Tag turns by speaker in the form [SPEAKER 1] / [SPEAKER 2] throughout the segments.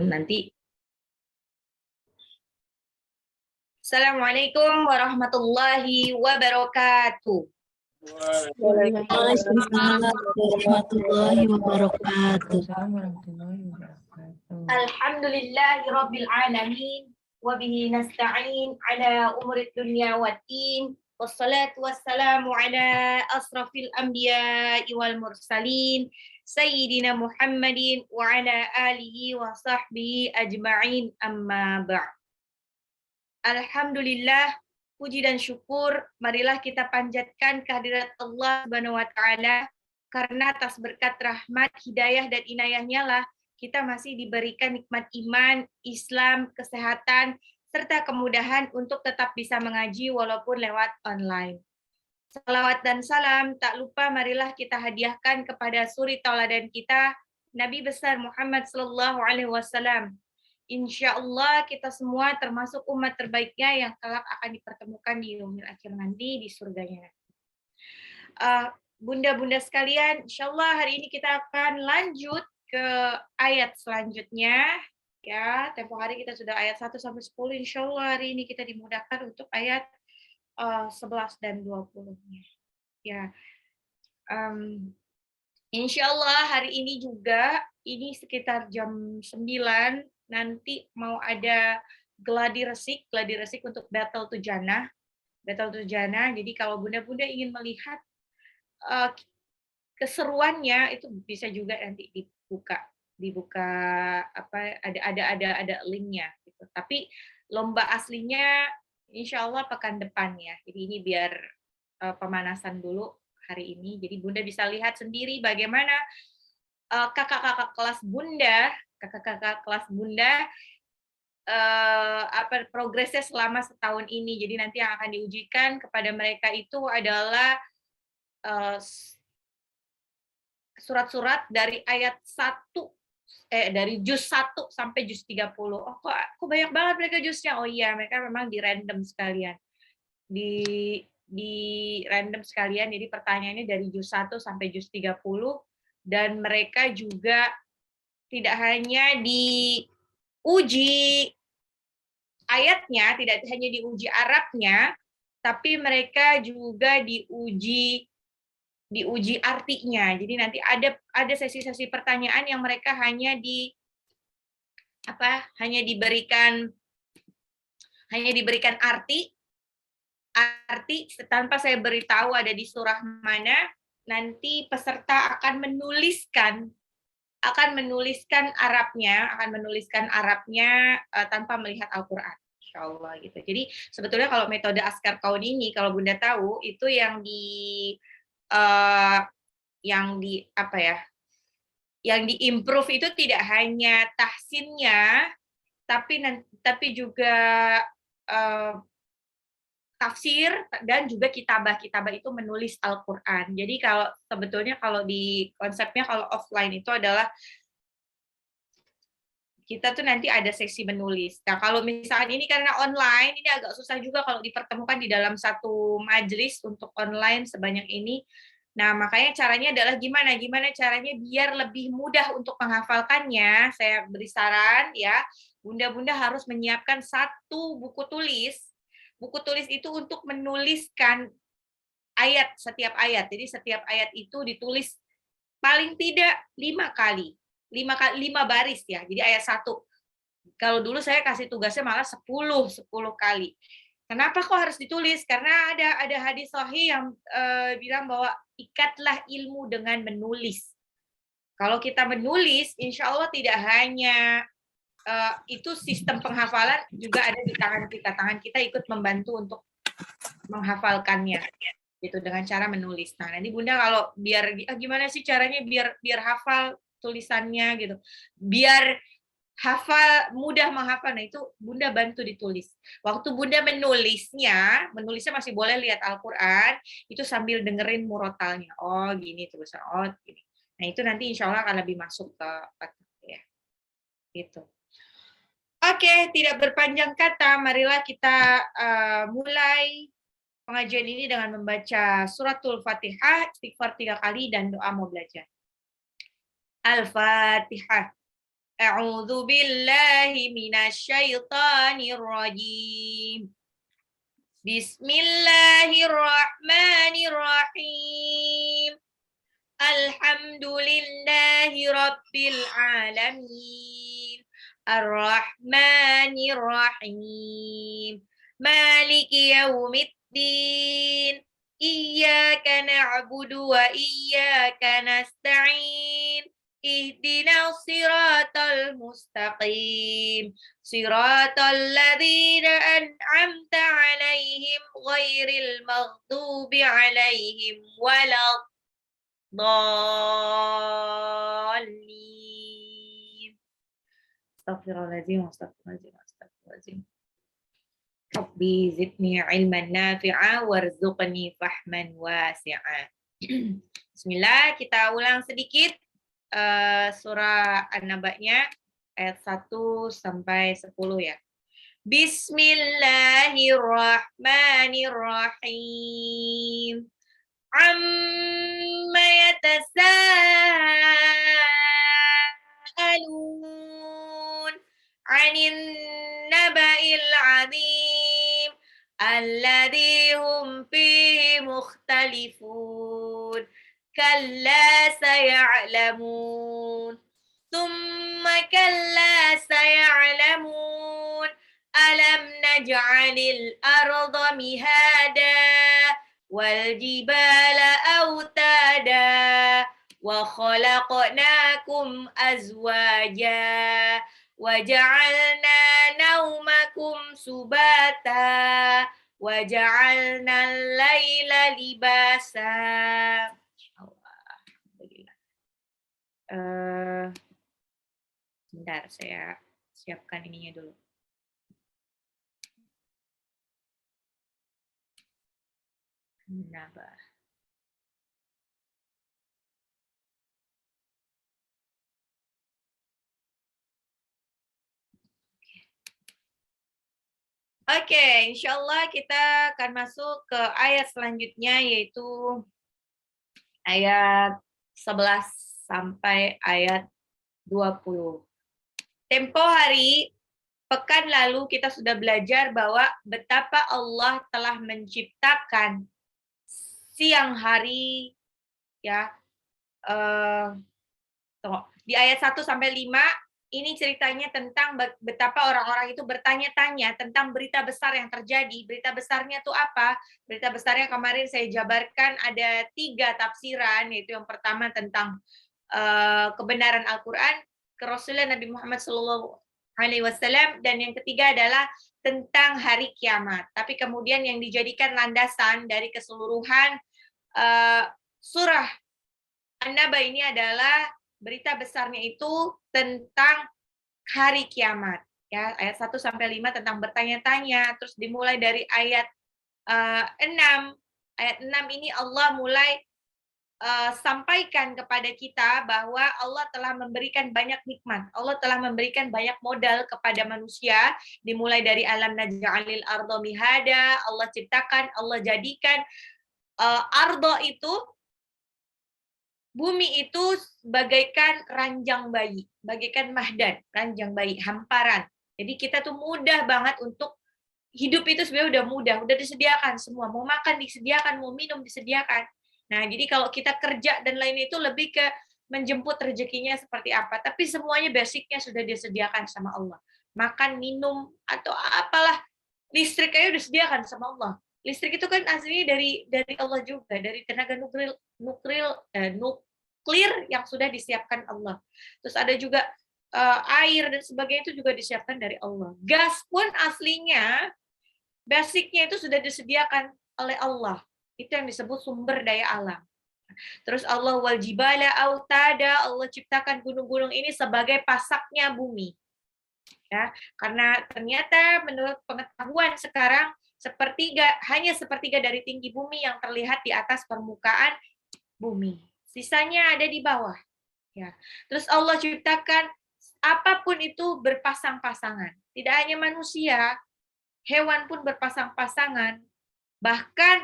[SPEAKER 1] nanti. Assalamualaikum warahmatullahi wabarakatuh.
[SPEAKER 2] Waalaikumsalam warahmatullahi wabarakatuh.
[SPEAKER 1] Alhamdulillahirabbil alamin wa bihi nasta'in ala umuri dunya waddin. Wassalatu wassalamu ala asrafil anbiya'i wal mursalin sayyidina Muhammadin wa ala alihi wa sahbihi ajma'in, amma ba'd. Alhamdulillah, puji dan syukur marilah kita panjatkan kehadirat Allah Subhanahu wa taala, karena atas berkat rahmat, hidayah dan inayahnya lah kita masih diberikan nikmat iman, Islam, kesehatan, serta kemudahan untuk tetap bisa mengaji walaupun lewat online. Salawat dan salam tak lupa marilah kita hadiahkan kepada suri tauladan kita, Nabi besar Muhammad sallallahu alaihi wasallam. Insya Allah kita semua termasuk umat terbaiknya yang kelak akan dipertemukan di yaumil akhir nanti di surganya. Bunda-bunda sekalian, insya Allah hari ini kita akan lanjut ke ayat selanjutnya. Ya, tempo hari kita sudah ayat 1 sampai 10. Insya Allah hari ini kita dimudahkan untuk ayat 11 dan 20-nya. Ya. Insya Allah hari ini juga, ini sekitar jam 9, nanti mau ada gladi resik untuk Battle to Jannah. Jadi kalau bunda-bunda ingin melihat keseruannya itu bisa juga nanti dibuka apa ada linknya gitu. Tapi lomba aslinya insya Allah pekan depan ya. Jadi ini biar pemanasan dulu hari ini. Jadi bunda bisa lihat sendiri bagaimana kakak-kakak kelas bunda progresnya selama setahun ini. Jadi nanti yang akan diujikan kepada mereka itu adalah surat-surat dari ayat 1 dari juz 1 sampai juz 30. Oh, kok banyak banget mereka juznya? Oh iya, mereka memang di random sekalian. Di random sekalian. Jadi pertanyaannya dari juz 1 sampai juz 30, dan mereka juga tidak hanya diuji ayatnya, tidak hanya diuji Arabnya, tapi mereka juga diuji artinya. Jadi nanti ada sesi-sesi pertanyaan yang mereka hanya diberikan arti tanpa saya beritahu ada di surah mana. Nanti peserta akan menuliskan Arabnya tanpa melihat Al-Qur'an. Insyaallah gitu. Jadi sebetulnya kalau metode Askar Kaun ini, kalau Bunda tahu, itu yang diimprove itu tidak hanya tahsinnya, tapi juga tafsir dan juga kitabah itu menulis Al-Qur'an. Jadi sebetulnya kalau di konsepnya kalau offline itu adalah kita tuh nanti ada sesi menulis. Nah, kalau misalnya ini karena online, ini agak susah juga kalau dipertemukan di dalam satu majelis untuk online sebanyak ini. Nah, makanya caranya adalah gimana caranya biar lebih mudah untuk menghafalkannya. Saya beri saran ya, bunda-bunda harus menyiapkan satu buku tulis. Buku tulis itu untuk menuliskan setiap ayat. Jadi setiap ayat itu ditulis paling tidak 5 kali. 5 baris ya. Jadi ayat 1. Kalau dulu saya kasih tugasnya malah 10 kali. Kenapa kok harus ditulis? Karena ada hadis sahih yang bilang bahwa ikatlah ilmu dengan menulis. Kalau kita menulis, insya Allah tidak hanya itu sistem penghafalan juga ada di tangan kita. Tangan kita ikut membantu untuk menghafalkannya, gitu dengan cara menulis. Nah, nanti Bunda kalau gimana sih caranya biar hafal tulisannya gitu, biar mudah menghafal. Nah, itu Bunda bantu ditulis. Waktu Bunda menulisnya masih boleh lihat Al-Qur'an, itu sambil dengerin murotalnya. Oh, gini tulisan. Oh, gini. Nah, itu nanti insya Allah akan lebih masuk ke ya. Gitu. Oke, tidak berpanjang kata, marilah kita mulai pengajian ini dengan membaca suratul Fatihah, istighfar 3 kali, dan doa mau belajar. Al-Fatihah. A'udzu billahi minasyaitonir rajim. Bismillahirrahmanirrahim. Alhamdulillahi rabbil alamin. Ar-Rahmanir Rahim. Maliki yaumiddin. Iyyaka na'budu wa iyyaka nasta'in. Ihdinas siratal mustaqim. Siratal ladzina an'amta 'alaihim ghairil maghdubi 'alaihim walad ضالين. Astagfirullahaladzim, astagfirullahaladzim, astagfirullahaladzim. Rabbi zidni ilman nafi'a warzuqni fahman wasi'a. Bismillah, kita ulang sedikit surah An-Naba-nya ayat 1 sampai 10 ya. Bismillahirrahmanirrahim. Amma yatasaalun 'anil naba'il 'adzim alladzi hum fihi mukhtalifun kalla saya'lamun thumma kalla saya'lamun alam naj'alil arda mihada wal jibala autada wa khalaqnakum azwaja wa ja'alna naumakum subata wa ja'alna al-laila libasa. Alhamdulillah. Bentar, saya siapkan ininya dulu. Naba. Oke, insya Allah kita akan masuk ke ayat selanjutnya, yaitu ayat 11 sampai ayat 20. Tempo hari, pekan lalu kita sudah belajar bahwa betapa Allah telah menciptakan siang hari, ya. Di ayat 1 sampai 5, ini ceritanya tentang betapa orang-orang itu bertanya-tanya tentang berita besar yang terjadi. Berita besarnya itu apa? Berita besarnya kemarin saya jabarkan ada 3 tafsiran, yaitu yang pertama tentang kebenaran Al-Quran, kerasulan Nabi Muhammad SAW, dan yang ketiga adalah tentang hari kiamat. Tapi kemudian yang dijadikan landasan dari keseluruhan surah An-Naba ini adalah berita besarnya itu tentang hari kiamat. Ya, ayat 1 sampai 5 tentang bertanya-tanya, terus dimulai dari ayat 6. Ayat 6 ini Allah mulai sampaikan kepada kita bahwa Allah telah memberikan banyak nikmat. Allah telah memberikan banyak modal kepada manusia, dimulai dari alam naj'alil arda mihada, Allah ciptakan, Allah jadikan arda itu, bumi itu bagaikan ranjang bayi, bagaikan mahdan, ranjang bayi, hamparan. Jadi kita tuh mudah banget untuk hidup itu sebenarnya udah disediakan semua. Mau makan disediakan, mau minum disediakan. Nah, jadi kalau kita kerja dan lain itu lebih ke menjemput rezekinya seperti apa. Tapi semuanya basicnya sudah disediakan sama Allah. Makan, minum, atau apalah, listrik aja udah disediakan sama Allah. Listrik itu kan aslinya dari Allah juga, dari tenaga nuklir yang sudah disiapkan Allah. Terus ada juga air dan sebagainya itu juga disiapkan dari Allah. Gas pun aslinya, basicnya itu sudah disediakan oleh Allah. Itu yang disebut sumber daya alam. Terus Allah wal jibala autada, Allah ciptakan gunung-gunung ini sebagai pasaknya bumi. Ya, karena ternyata menurut pengetahuan sekarang hanya sepertiga dari tinggi bumi yang terlihat di atas permukaan bumi. Sisanya ada di bawah. Ya. Terus Allah ciptakan apapun itu berpasang-pasangan. Tidak hanya manusia, hewan pun berpasang-pasangan. Bahkan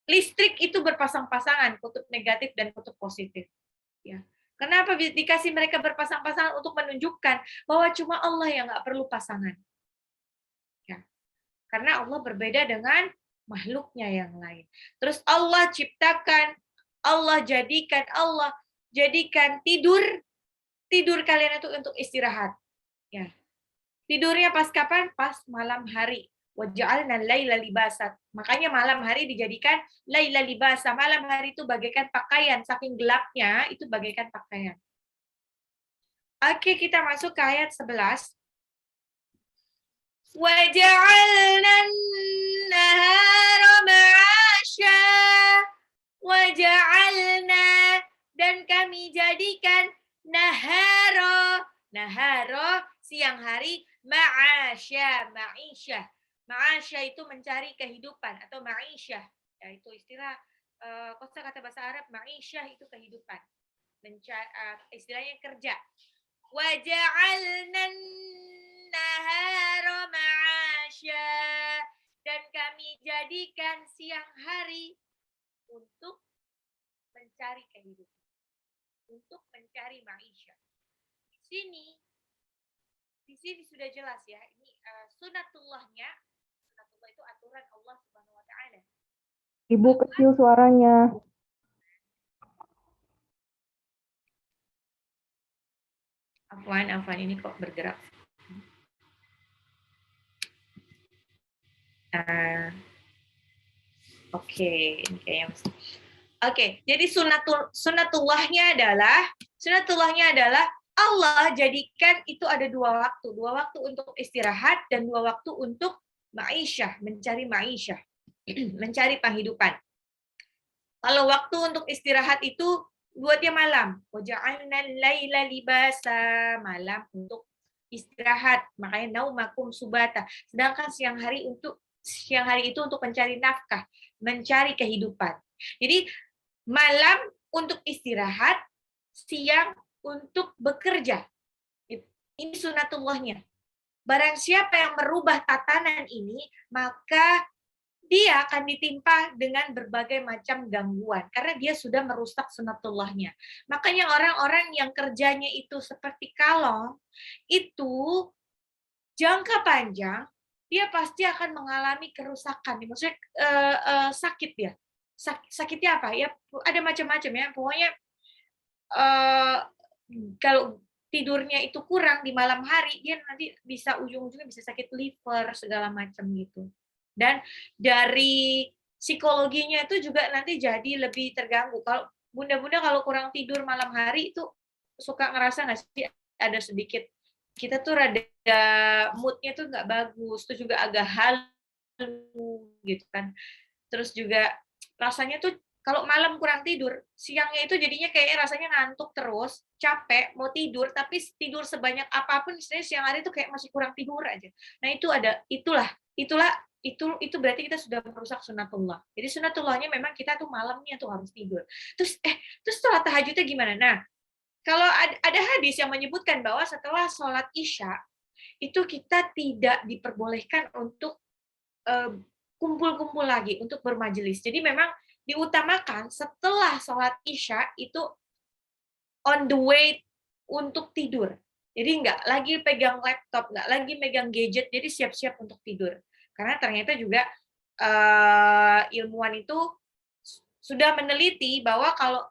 [SPEAKER 1] listrik itu berpasang-pasangan, kutub negatif dan kutub positif. Ya. Kenapa dikasih mereka berpasang-pasangan? Untuk menunjukkan bahwa cuma Allah yang nggak perlu pasangan. Ya. Karena Allah berbeda dengan makhluknya yang lain. Terus Allah ciptakan, Allah jadikan tidur kalian itu untuk istirahat. Ya. Tidurnya pas kapan? Pas malam hari. Waja'alna laila libasa. Makanya malam hari dijadikan laila libasa. Malam hari itu bagaikan pakaian. Saking gelapnya, itu bagaikan pakaian. Oke, kita masuk ke ayat 11. وَجَعَلْنَا النَّهَارَ مَعَاشًا وَجَعَلْنَا dan kami jadikan naharo siang hari ma'isyah itu mencari kehidupan atau ma'isyah, yaitu istilah kosakata bahasa Arab. Ma'isyah itu kehidupan, istilahnya kerja. وَجَعَلْنَا النَّهَارَ مَعَاشًا dan kami jadikan siang hari untuk mencari kehidupan, untuk mencari maisha. Di sini sudah jelas ya, ini sunatullahnya. Sunatullah itu aturan Allah Subhanahu wa taala.
[SPEAKER 3] Ibu kecil suaranya.
[SPEAKER 1] Afwan ini kok bergerak. Oke, ini kayaknya. Oke, jadi sunatullahnya adalah Allah jadikan itu ada dua waktu untuk istirahat dan dua waktu untuk ma'isyah, mencari ma'isyah, mencari penghidupan. Kalau waktu untuk istirahat itu buatnya malam, waja'alna laila libasa, malam untuk istirahat, makanya naumakum subata. Sedangkan siang hari itu untuk mencari nafkah, mencari kehidupan. Jadi malam untuk istirahat, siang untuk bekerja. Ini sunatullahnya. Barang siapa yang merubah tatanan ini, maka dia akan ditimpa dengan berbagai macam gangguan karena dia sudah merusak sunatullahnya. Makanya orang-orang yang kerjanya itu seperti kalong, itu jangka panjang dia pasti akan mengalami kerusakan. Maksudnya sakit ya. Sakitnya apa? Ya ada macam-macam ya. Pokoknya kalau tidurnya itu kurang di malam hari, dia nanti bisa ujung-ujungnya bisa sakit liver segala macam gitu. Dan dari psikologinya itu juga nanti jadi lebih terganggu. Kalau bunda-bunda kalau kurang tidur malam hari itu suka ngerasa nggak sih ada sedikit kita tuh rada moodnya tuh nggak bagus, terus juga agak halu gitu kan. Terus juga rasanya tuh kalau malam kurang tidur, siangnya itu jadinya kayaknya rasanya ngantuk terus, capek, mau tidur, tapi tidur sebanyak apapun, istilahnya siang hari itu kayak masih kurang tidur aja. Nah itu berarti kita sudah merusak sunatullah. Jadi sunatullahnya memang kita tuh malamnya tuh harus tidur. Terus sholat tahajudnya gimana? Nah, kalau ada hadis yang menyebutkan bahwa setelah sholat isya itu kita tidak diperbolehkan untuk kumpul-kumpul lagi untuk bermajelis. Jadi memang diutamakan setelah sholat isya itu on the way untuk tidur. Jadi nggak lagi pegang laptop, nggak lagi megang gadget, jadi siap-siap untuk tidur. Karena ternyata juga ilmuwan itu sudah meneliti bahwa kalau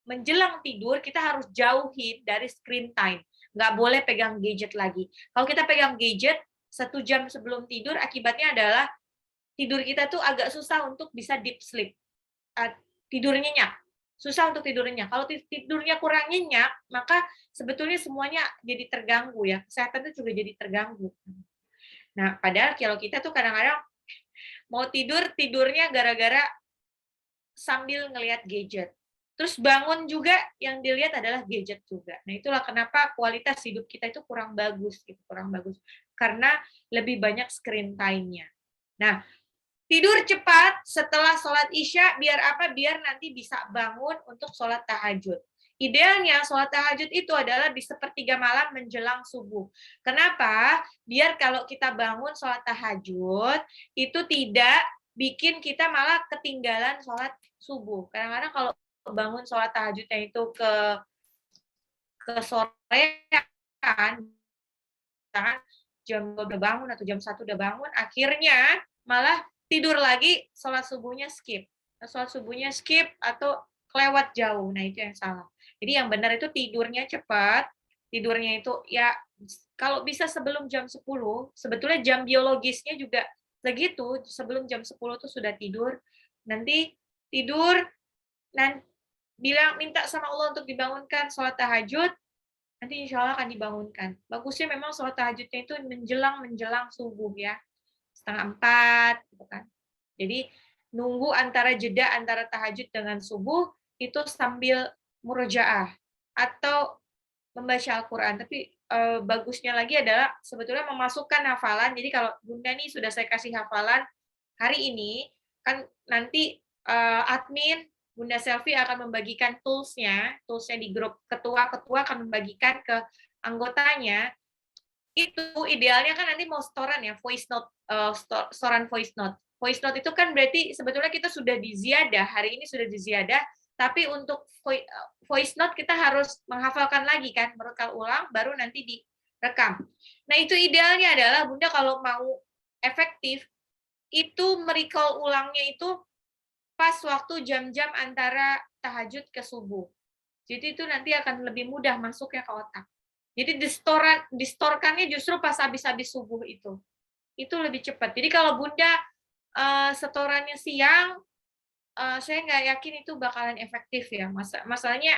[SPEAKER 1] menjelang tidur kita harus jauhin dari screen time. Nggak boleh pegang gadget lagi. Kalau kita pegang gadget 1 jam sebelum tidur, akibatnya adalah tidur kita tuh agak susah untuk bisa deep sleep. Tidur nyenyak. Susah untuk tidur nyenyak. Kalau tidurnya kurang nyenyak, maka sebetulnya semuanya jadi terganggu ya. Kesehatan itu juga jadi terganggu. Nah, padahal kalau kita tuh kadang-kadang mau tidurnya gara-gara sambil ngelihat gadget. Terus bangun juga yang dilihat adalah gadget juga. Nah, itulah kenapa kualitas hidup kita itu kurang bagus gitu, kurang bagus. Karena lebih banyak screen time-nya. Nah, tidur cepat setelah sholat isya, biar apa? Biar nanti bisa bangun untuk sholat tahajud. Idealnya sholat tahajud itu adalah di sepertiga malam menjelang subuh. Kenapa? Biar kalau kita bangun sholat tahajud, itu tidak bikin kita malah ketinggalan sholat subuh. Kadang-kadang kalau bangun sholat tahajudnya itu ke kesorean, jam 2 udah bangun atau jam 1 udah bangun, akhirnya malah tidur lagi, sholat subuhnya skip. Sholat subuhnya skip atau kelewat jauh. Nah, itu yang salah. Jadi yang benar itu tidurnya cepat, tidurnya itu ya kalau bisa sebelum jam 10, sebetulnya jam biologisnya juga segitu, sebelum jam 10 tuh sudah tidur. Nanti tidur, minta sama Allah untuk dibangunkan sholat tahajud, nanti insya Allah akan dibangunkan. Bagusnya memang sholat tahajudnya itu menjelang subuh ya, 3:30 gitu kan. Jadi nunggu jeda antara tahajud dengan subuh itu sambil murojaah atau membaca Al-Quran. Tapi bagusnya lagi adalah sebetulnya memasukkan hafalan. Jadi kalau Bunda nih sudah saya kasih hafalan hari ini, kan nanti admin Bunda Selfie akan membagikan toolsnya di grup ketua akan membagikan ke anggotanya. Itu idealnya kan nanti mau setoran ya, voice note, setoran voice note. Voice note itu kan berarti sebetulnya kita sudah di ziyadah, hari ini sudah di ziyadah, tapi untuk voice note kita harus menghafalkan lagi kan, merekam ulang, baru nanti direkam. Nah itu idealnya adalah Bunda kalau mau efektif, itu merecall ulangnya itu pas waktu jam-jam antara tahajud ke subuh. Jadi itu nanti akan lebih mudah masuknya ke otak. Jadi distorkannya justru pas habis-habis subuh itu. Itu lebih cepat. Jadi kalau Bunda setorannya siang, saya nggak yakin itu bakalan efektif ya. Masalahnya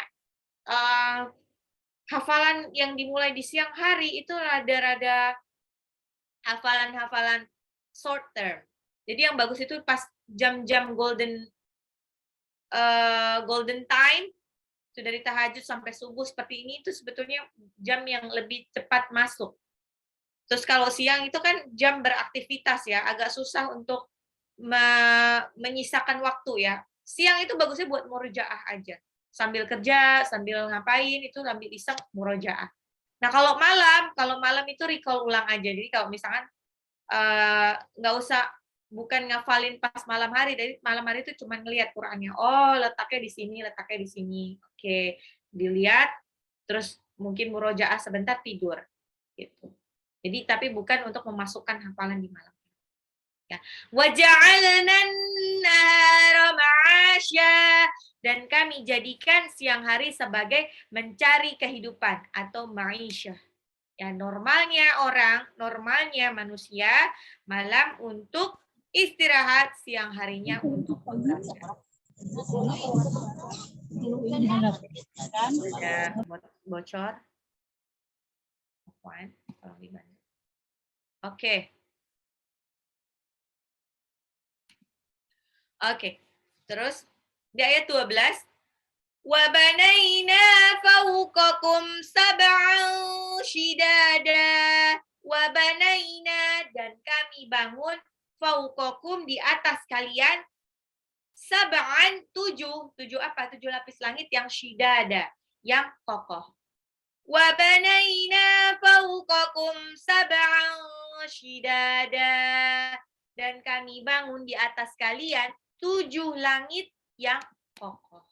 [SPEAKER 1] hafalan yang dimulai di siang hari itu rada-rada hafalan-hafalan short term. Jadi yang bagus itu pas jam-jam golden time, itu dari tahajud sampai subuh seperti ini, itu sebetulnya jam yang lebih cepat masuk. Terus kalau siang itu kan jam beraktivitas ya, agak susah untuk menyisakan waktu ya. Siang itu bagusnya buat murojaah aja. Sambil kerja, sambil ngapain, itu sambil iseng murojaah. Nah kalau malam itu recall ulang aja. Jadi kalau misalkan nggak usah, bukan ngafalin pas malam hari, dari malam hari itu cuma ngelihat Qur'annya. Oh, letaknya di sini. Oke, dilihat, terus mungkin murojaah sebentar, tidur. Gitu. Jadi tapi bukan untuk memasukkan hafalan di malam. Ya. Waja'alna an-nahara ma'asya, dan kami jadikan siang hari sebagai mencari kehidupan atau ma'isyah. Ya, normalnya manusia malam untuk istirahat, siang harinya untuk bekerja. Sudah bocor. Oke. Terus di ayat 12, wa banaina fawqakum sab'an shidada, wa banaina, dan kami bangun fawqakum, di atas kalian, sab'an, 7 apa? 7 lapis langit yang shidada, yang kokoh. Wa banaina fawqakum sab'an shidada, dan kami bangun di atas kalian 7 langit yang kokoh.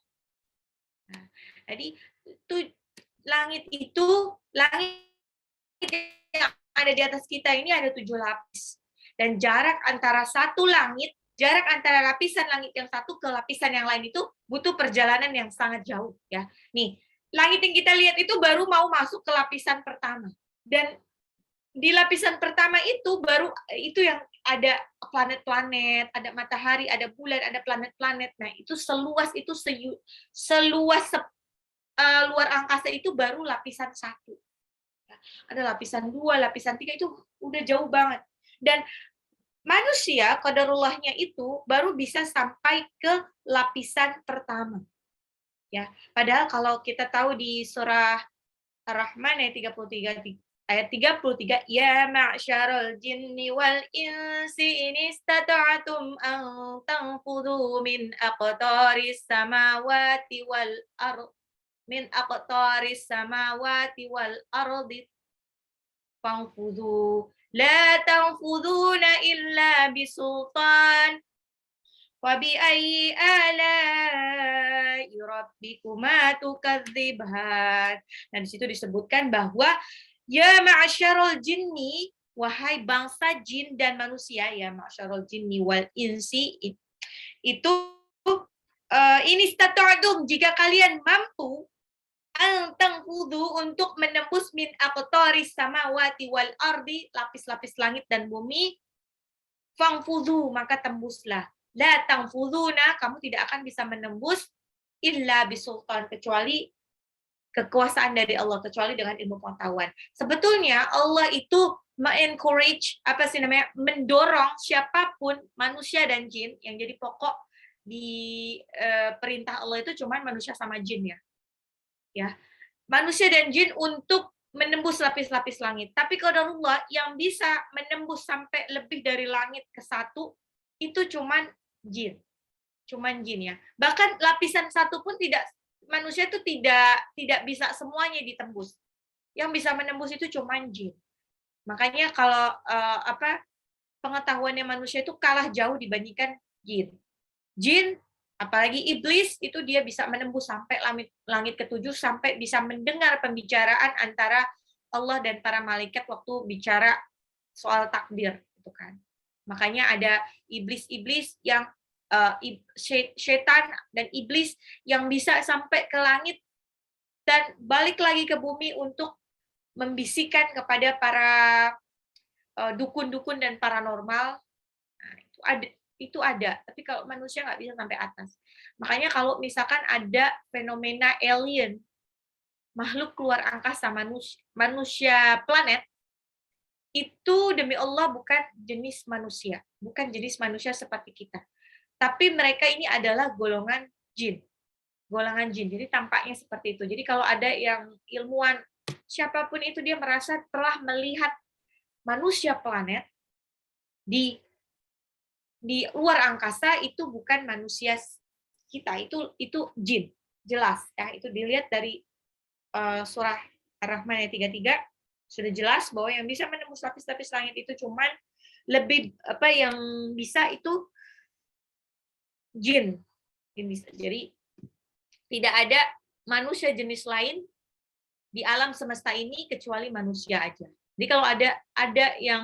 [SPEAKER 1] Nah, jadi langit yang ada di atas kita ini ada 7 lapis. Dan jarak antara lapisan langit yang satu ke lapisan yang lain itu butuh perjalanan yang sangat jauh ya. Nih, langit yang kita lihat itu baru mau masuk ke lapisan pertama. Dan di lapisan pertama itu baru itu yang ada planet-planet, ada matahari, ada bulan, ada planet-planet. Nah, itu seluas luar angkasa itu baru lapisan 1. Ada lapisan 2, lapisan 3, itu udah jauh banget. Dan manusia, qadarullahnya itu baru bisa sampai ke lapisan pertama. Ya, padahal kalau kita tahu di surah Ar-Rahman ayat 33, ya ma'syarul jinni wal insi in istata'tum an tanfudhu min aqtaris samawati wal ardi fanfudhu la tanfudhuna illa bisultan Wa bi ayyi ala'i rabbikuma tukadziban. Nah, di situ disebutkan bahwa ya ma'syarul jinni, wahai bangsa jin dan manusia, ya ma'syarul jinni wal insi, itu ini stata'dum, jika kalian mampu tangfudu, untuk menembus min aqtaris samawati wal ardi, lapis-lapis langit dan bumi, fangfudu, maka tembuslah. La tangfuduna, kamu tidak akan bisa menembus illa bisultan, kecuali kekuasaan dari Allah, kecuali dengan ilmu pengetahuan. Sebetulnya Allah itu encourage, mendorong siapapun, manusia dan jin, yang jadi pokok di perintah Allah itu cuman manusia sama jin ya. Manusia dan jin untuk menembus lapis-lapis langit. Tapi qadarullah yang bisa menembus sampai lebih dari langit ke satu itu cuman jin. Cuman jin ya. Bahkan lapisan satu pun manusia itu tidak bisa semuanya ditembus. Yang bisa menembus itu cuman jin. Makanya kalau pengetahuannya manusia itu kalah jauh dibandingkan jin. Jin, apalagi iblis, itu dia bisa menembus sampai langit ketujuh, sampai bisa mendengar pembicaraan antara Allah dan para malaikat waktu bicara soal takdir, gitu kan. Makanya ada iblis-iblis yang setan dan iblis yang bisa sampai ke langit dan balik lagi ke bumi untuk membisikkan kepada para dukun-dukun dan paranormal. Nah, itu ada, tapi kalau manusia nggak bisa sampai atas. Makanya kalau misalkan ada fenomena alien, makhluk luar angkasa, manusia planet, itu demi Allah bukan jenis manusia, bukan jenis manusia seperti kita. Tapi mereka ini adalah golongan jin. Golongan jin, jadi tampaknya seperti itu. Jadi kalau ada yang ilmuwan, siapapun itu, dia merasa telah melihat manusia planet di luar angkasa, itu bukan manusia kita, itu jin, jelas ya. Itu dilihat dari surah Ar-Rahman ayat 33, sudah jelas bahwa yang bisa menembus lapis-lapis langit itu cuman lebih yang bisa itu jin. Jadi tidak ada manusia jenis lain di alam semesta ini kecuali manusia aja. Jadi kalau ada yang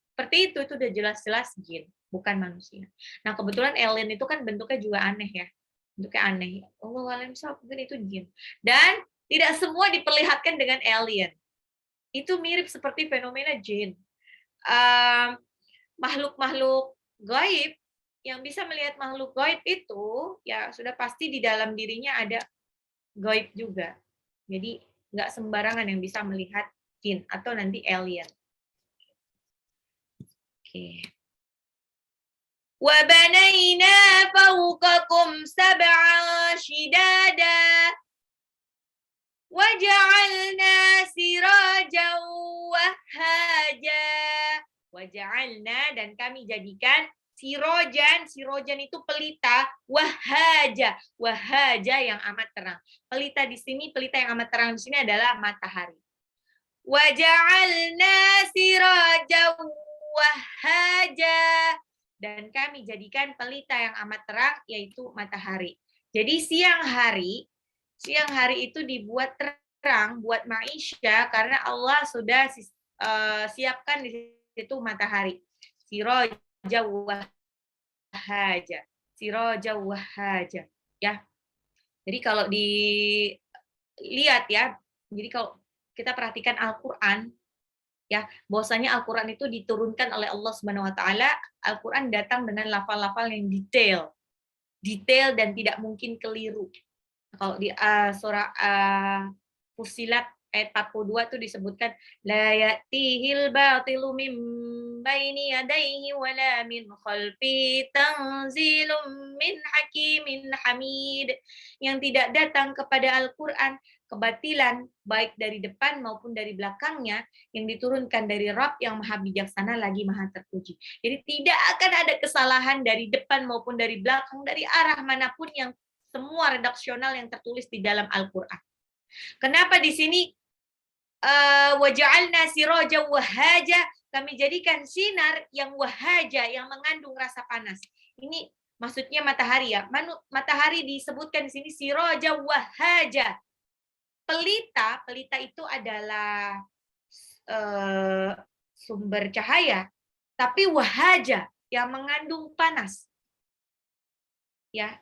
[SPEAKER 1] seperti itu udah jelas-jelas jin, bukan manusia. Nah, kebetulan alien itu kan bentuknya juga aneh ya. Bentuknya aneh. Allah alam, mungkin itu jin. Dan tidak semua diperlihatkan dengan alien. Itu mirip seperti fenomena jin. Makhluk-makhluk gaib yang bisa melihat makhluk gaib itu, ya sudah pasti di dalam dirinya ada gaib juga. Jadi nggak sembarangan yang bisa melihat jin atau nanti alien. Oke. Wa banaina fawqakum sab'a shidada wa ja'alna sirajan wahhaja. Wa ja'alna, dan kami jadikan sirojan itu pelita, wahhaja yang amat terang. Pelita di sini, pelita yang amat terang di sini adalah matahari. Wa ja'alna sirajan wahhaja, dan kami jadikan pelita yang amat terang, yaitu matahari. Jadi siang hari itu dibuat terang buat maisha karena Allah sudah siapkan di situ matahari. Siraja wahhaja ya. Jadi kalau dilihat ya, jadi kalau kita perhatikan Al-Qur'an ya, bahwasanya Al-Qur'an itu diturunkan oleh Allah Subhanahu wa taala. Al-Qur'an datang dengan lafal-lafal yang detail dan tidak mungkin keliru. Kalau di surah Fussilat ayat 42 itu disebutkan la ya'tihil batilu min baini yadayhi wala min khalfi tanzilum min hakimin hamid. Yang tidak datang kepada Al-Qur'an kebatilan, baik dari depan maupun dari belakangnya, yang diturunkan dari Rabb yang maha bijaksana lagi maha terpuji. Jadi tidak akan ada kesalahan dari depan maupun dari belakang, dari arah manapun, yang semua redaksional yang tertulis di dalam Al-Qur'an. Kenapa di sini waja'alna siraja wahhaja, kami jadikan sinar yang wahhaja, yang mengandung rasa panas. Ini Maksudnya matahari ya. Matahari disebutkan di sini siraja wahaja. Pelita itu adalah sumber cahaya, tapi wahaja yang mengandung panas. Ya.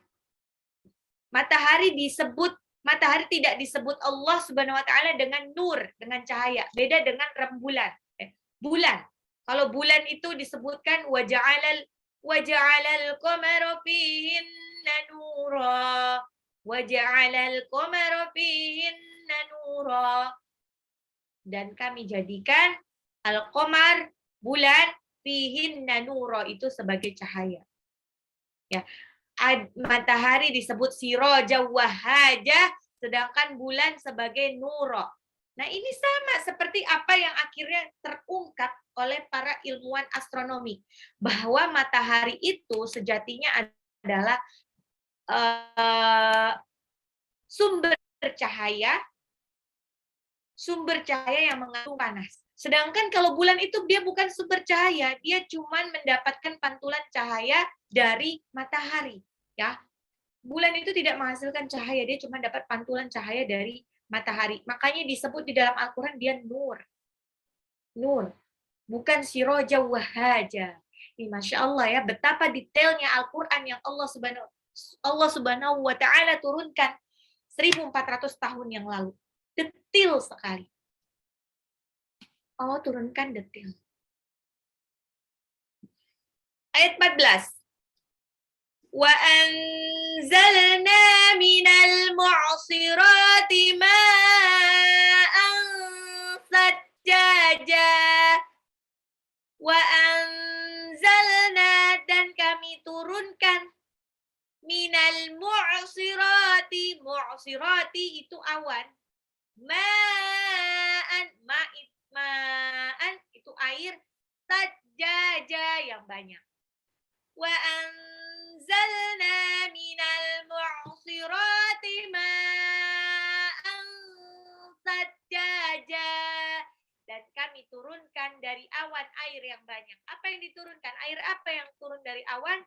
[SPEAKER 1] Matahari tidak disebut Allah Subhanahu wa taala dengan nur, dengan cahaya. Beda dengan rembulan. Bulan. Kalau bulan itu disebutkan waja'alal qamara fihinna nura. Waja'alal qamara fihinna nura. Dan kami jadikan al-qamar, bulan, fihinna nura, itu sebagai cahaya. Ya. Matahari disebut siraja wahaja, sedangkan bulan sebagai nuro. Nah, ini sama seperti apa yang akhirnya terungkap oleh para ilmuwan astronomi, bahwa matahari itu sejatinya adalah sumber cahaya yang mengandung panas. Sedangkan kalau bulan itu dia bukan sumber cahaya, dia cuma mendapatkan pantulan cahaya dari matahari. Ya, bulan itu tidak menghasilkan cahaya, dia cuma dapat pantulan cahaya dari matahari. Makanya disebut di dalam Al-Quran dia nur. Nur, bukan siraja wahaja. Ini Masya Allah ya, betapa detailnya Al-Quran yang Allah Subhanahu wa Ta'ala turunkan 1400 tahun yang lalu. Detail sekali. Allah turunkan detail. Ayat 14. وَأَنزَلْنَا مِنَ الْمُعْصِرَاتِ مَاءً ثَجَّاجًا وَأَنزَلْنَا, dan kami turunkan minal mu'sirati, mu'sirati itu awan, ma'an itu air, sajjaja yang banyak. Wa anzalna minal mu'sirati ma'an sajjaja, dan kami turunkan dari awan air yang banyak. Apa yang diturunkan? Air apa yang turun dari awan?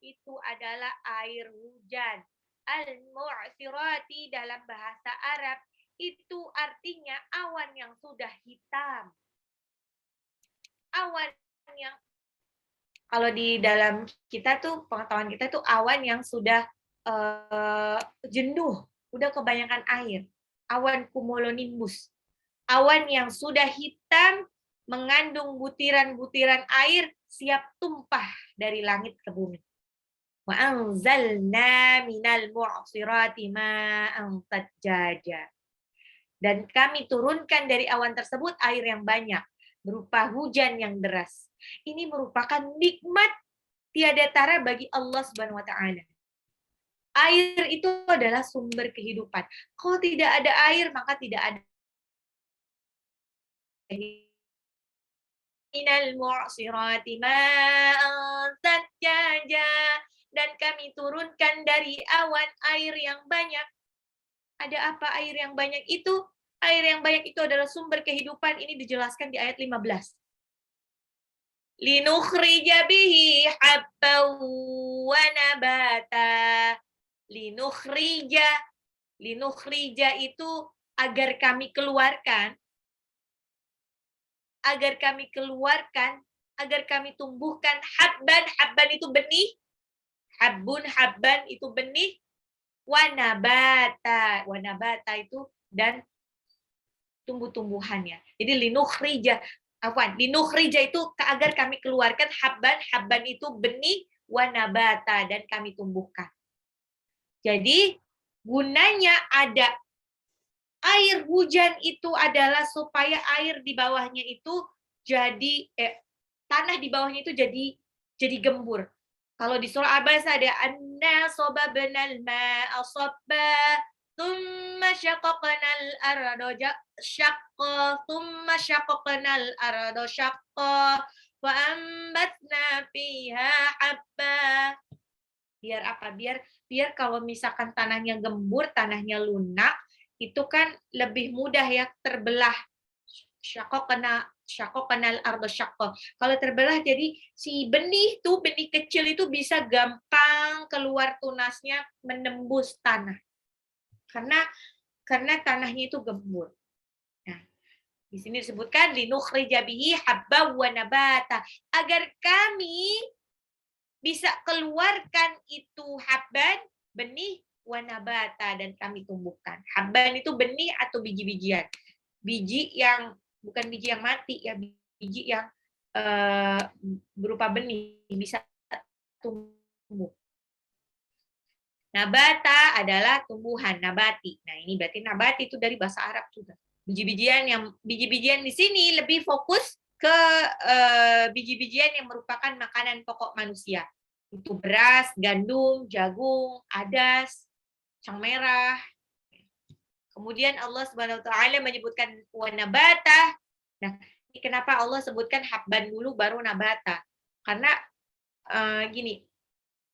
[SPEAKER 1] Itu adalah air hujan. Al-mu'sirati dalam bahasa Arab itu artinya awan yang sudah hitam. Awan yang, kalau di dalam kita tuh, pengetahuan kita tuh awan yang sudah jenuh, udah kebanyakan air. Awan cumulonimbus. Awan yang sudah hitam, mengandung butiran-butiran air, siap tumpah dari langit ke bumi. Wa anzalna minal mu'sirati ma'an sajjaja. Dan kami turunkan dari awan tersebut air yang banyak, berupa hujan yang deras. Ini merupakan nikmat tiada tara bagi Allah Subhanahu wa Ta'ala. Air itu adalah sumber kehidupan. Kalau tidak ada air, maka tidak ada minal mu'sirati ma'an sajjaja, dan kami turunkan dari awan air yang banyak. Ada apa air yang banyak itu? Air yang banyak itu adalah sumber kehidupan. Ini dijelaskan di ayat 15. Linukhrija bihi habban wa nabata. Linukhrija itu agar kami keluarkan, agar kami tumbuhkan habban itu benih, habban itu benih, wanabata itu dan tumbuh-tumbuhannya. Jadi linukhrija itu agar kami keluarkan habban itu benih, wanabata dan kami tumbuhkan. Jadi gunanya ada air hujan itu adalah supaya air di bawahnya itu jadi tanah di bawahnya itu jadi gembur. Kalau di surah Abasa ada anna sababnal ma'a sabba thumma syaqaqnal arda syaqqa wa ambatna fiha habba. Biar apa? Biar kalau misalkan tanahnya gembur, tanahnya lunak, itu kan lebih mudah ya terbelah. Syaqaqna Syaqqaqnal arda syaqqa. Kalau terbelah jadi si benih kecil itu bisa gampang keluar tunasnya menembus tanah. Karena tanahnya itu gembur. Nah, di sini disebutkan linukhrija bihi habba wa nabata, agar kami bisa keluarkan itu habban, benih, wa nabata, dan kami tumbuhkan. Habban itu benih atau biji-bijian. Biji yang bukan biji yang mati ya, biji yang berupa benih bisa tumbuh. Nabata adalah tumbuhan, nabati. Nah, ini berarti nabati itu dari bahasa Arab juga. Biji-bijian di sini lebih fokus ke biji-bijian yang merupakan makanan pokok manusia. Itu beras, gandum, jagung, adas, cang merah. Kemudian Allah Subhanahu wa taala menyebutkan wa nabata. Nah, ini kenapa Allah sebutkan habban dulu baru nabata? Karena gini,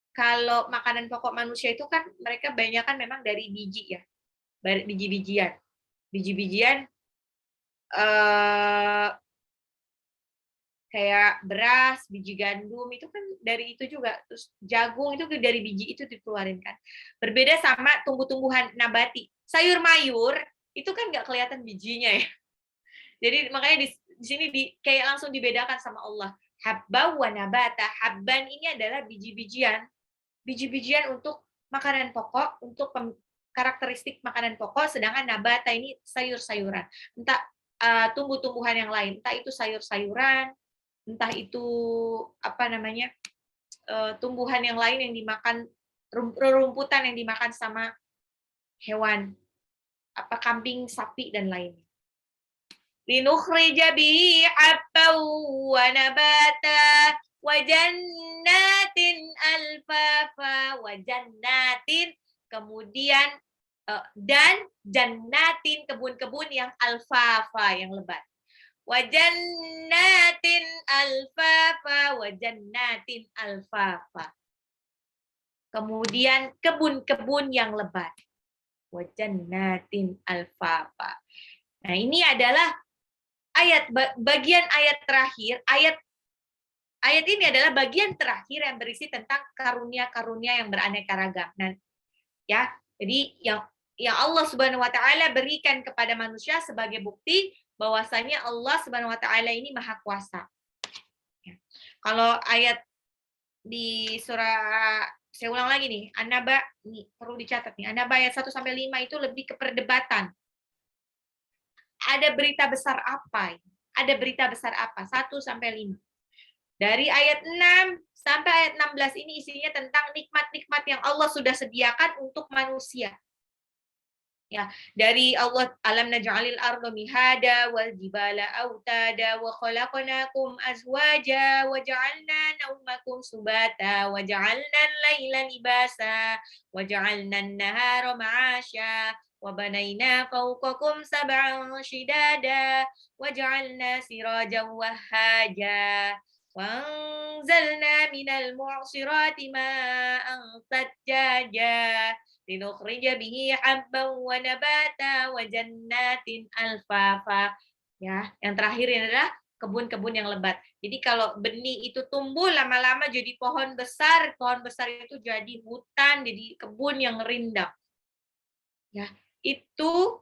[SPEAKER 1] kalau makanan pokok manusia itu kan mereka kebanyakan memang dari biji ya, biji-bijian. Biji-bijian kayak beras, biji gandum itu kan dari itu juga. Terus jagung itu dari biji itu dikeluarin kan. Berbeda sama tumbuh-tumbuhan nabati. Sayur mayur itu kan nggak kelihatan bijinya ya. Jadi makanya di sini kayak langsung dibedakan sama Allah. Habba wa nabata. Habban ini adalah biji-bijian. Biji-bijian untuk makanan pokok, untuk karakteristik makanan pokok, sedangkan nabata ini sayur-sayuran. Entah tumbuh-tumbuhan yang lain, entah itu sayur-sayuran, entah itu tumbuhan yang lain yang dimakan, rumputan yang dimakan sama hewan, kambing, sapi, dan lainnya. Linukhrija bihi habban wa nabata wa jannatin alfafa, wa jannatin, kemudian dan jannatin, kebun-kebun yang alfafa, yang lebat. Wa jannatin alfafa, wa jannatin alfafa. Kemudian kebun-kebun yang lebat. Wa jannatin alfafa. Nah, ini adalah bagian ayat terakhir. Ayat ini adalah bagian terakhir yang berisi tentang karunia-karunia yang beraneka ragam. Nah, ya, jadi yang Allah Subhanahu wa taala berikan kepada manusia sebagai bukti bahwasanya Allah Subhanahu wa taala ini Maha Kuasa. Ya. Kalau ayat di surah, saya ulang lagi nih, An-Naba, ini perlu dicatat nih. An-Naba ayat 1 sampai 5 itu lebih ke perdebatan. Ada berita besar apa? Ada berita besar apa? 1 sampai 5. Dari ayat 6 sampai ayat 16 ini isinya tentang nikmat-nikmat yang Allah sudah sediakan untuk manusia. Ya, dari Allah, alam naj'alil arda mihada wal jibala autada wa khalaqnakum azwaja wa ja'alna naumakum subata wa ja'alna al-laila libasa wa ja'alna an-nahara ma'asya wa banayna fawqakum sab'an shidada wa ja'alna sirajan wahhaja وَأَنزَلْنَا مِنَ الْمُعْصِرَاتِ مَاءً ثَجَّاجًا لِنُخْرِجَ بِهِ حَبًّا وَنَبَاتًا وَجَنَّاتٍ أَلْفَافًا. Ya, yang terakhir ini adalah kebun-kebun yang lebat. Jadi kalau benih itu tumbuh lama-lama jadi pohon besar itu jadi hutan, jadi kebun yang rindang. Ya, itu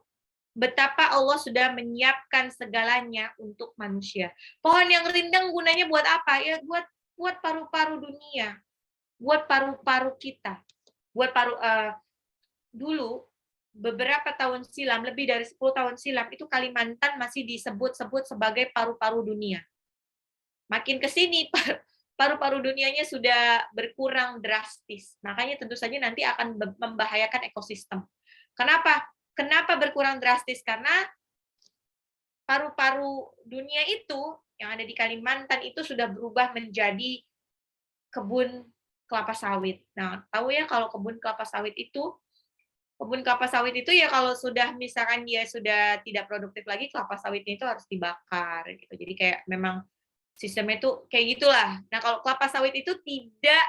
[SPEAKER 1] betapa Allah sudah menyiapkan segalanya untuk manusia. Pohon yang rindang gunanya buat apa? Ya buat paru-paru dunia, buat paru-paru kita, buat dulu beberapa tahun silam, lebih dari 10 tahun silam, itu Kalimantan masih disebut-sebut sebagai paru-paru dunia. Makin ke sini paru-paru dunianya sudah berkurang drastis. Makanya tentu saja nanti akan membahayakan ekosistem. Kenapa berkurang drastis? Karena paru-paru dunia itu yang ada di Kalimantan itu sudah berubah menjadi kebun kelapa sawit. Nah, tahu ya kalau kebun kelapa sawit itu ya kalau sudah misalkan dia sudah tidak produktif lagi, kelapa sawitnya itu harus dibakar gitu. Jadi kayak memang sistemnya itu kayak gitulah. Nah, kalau kelapa sawit itu tidak,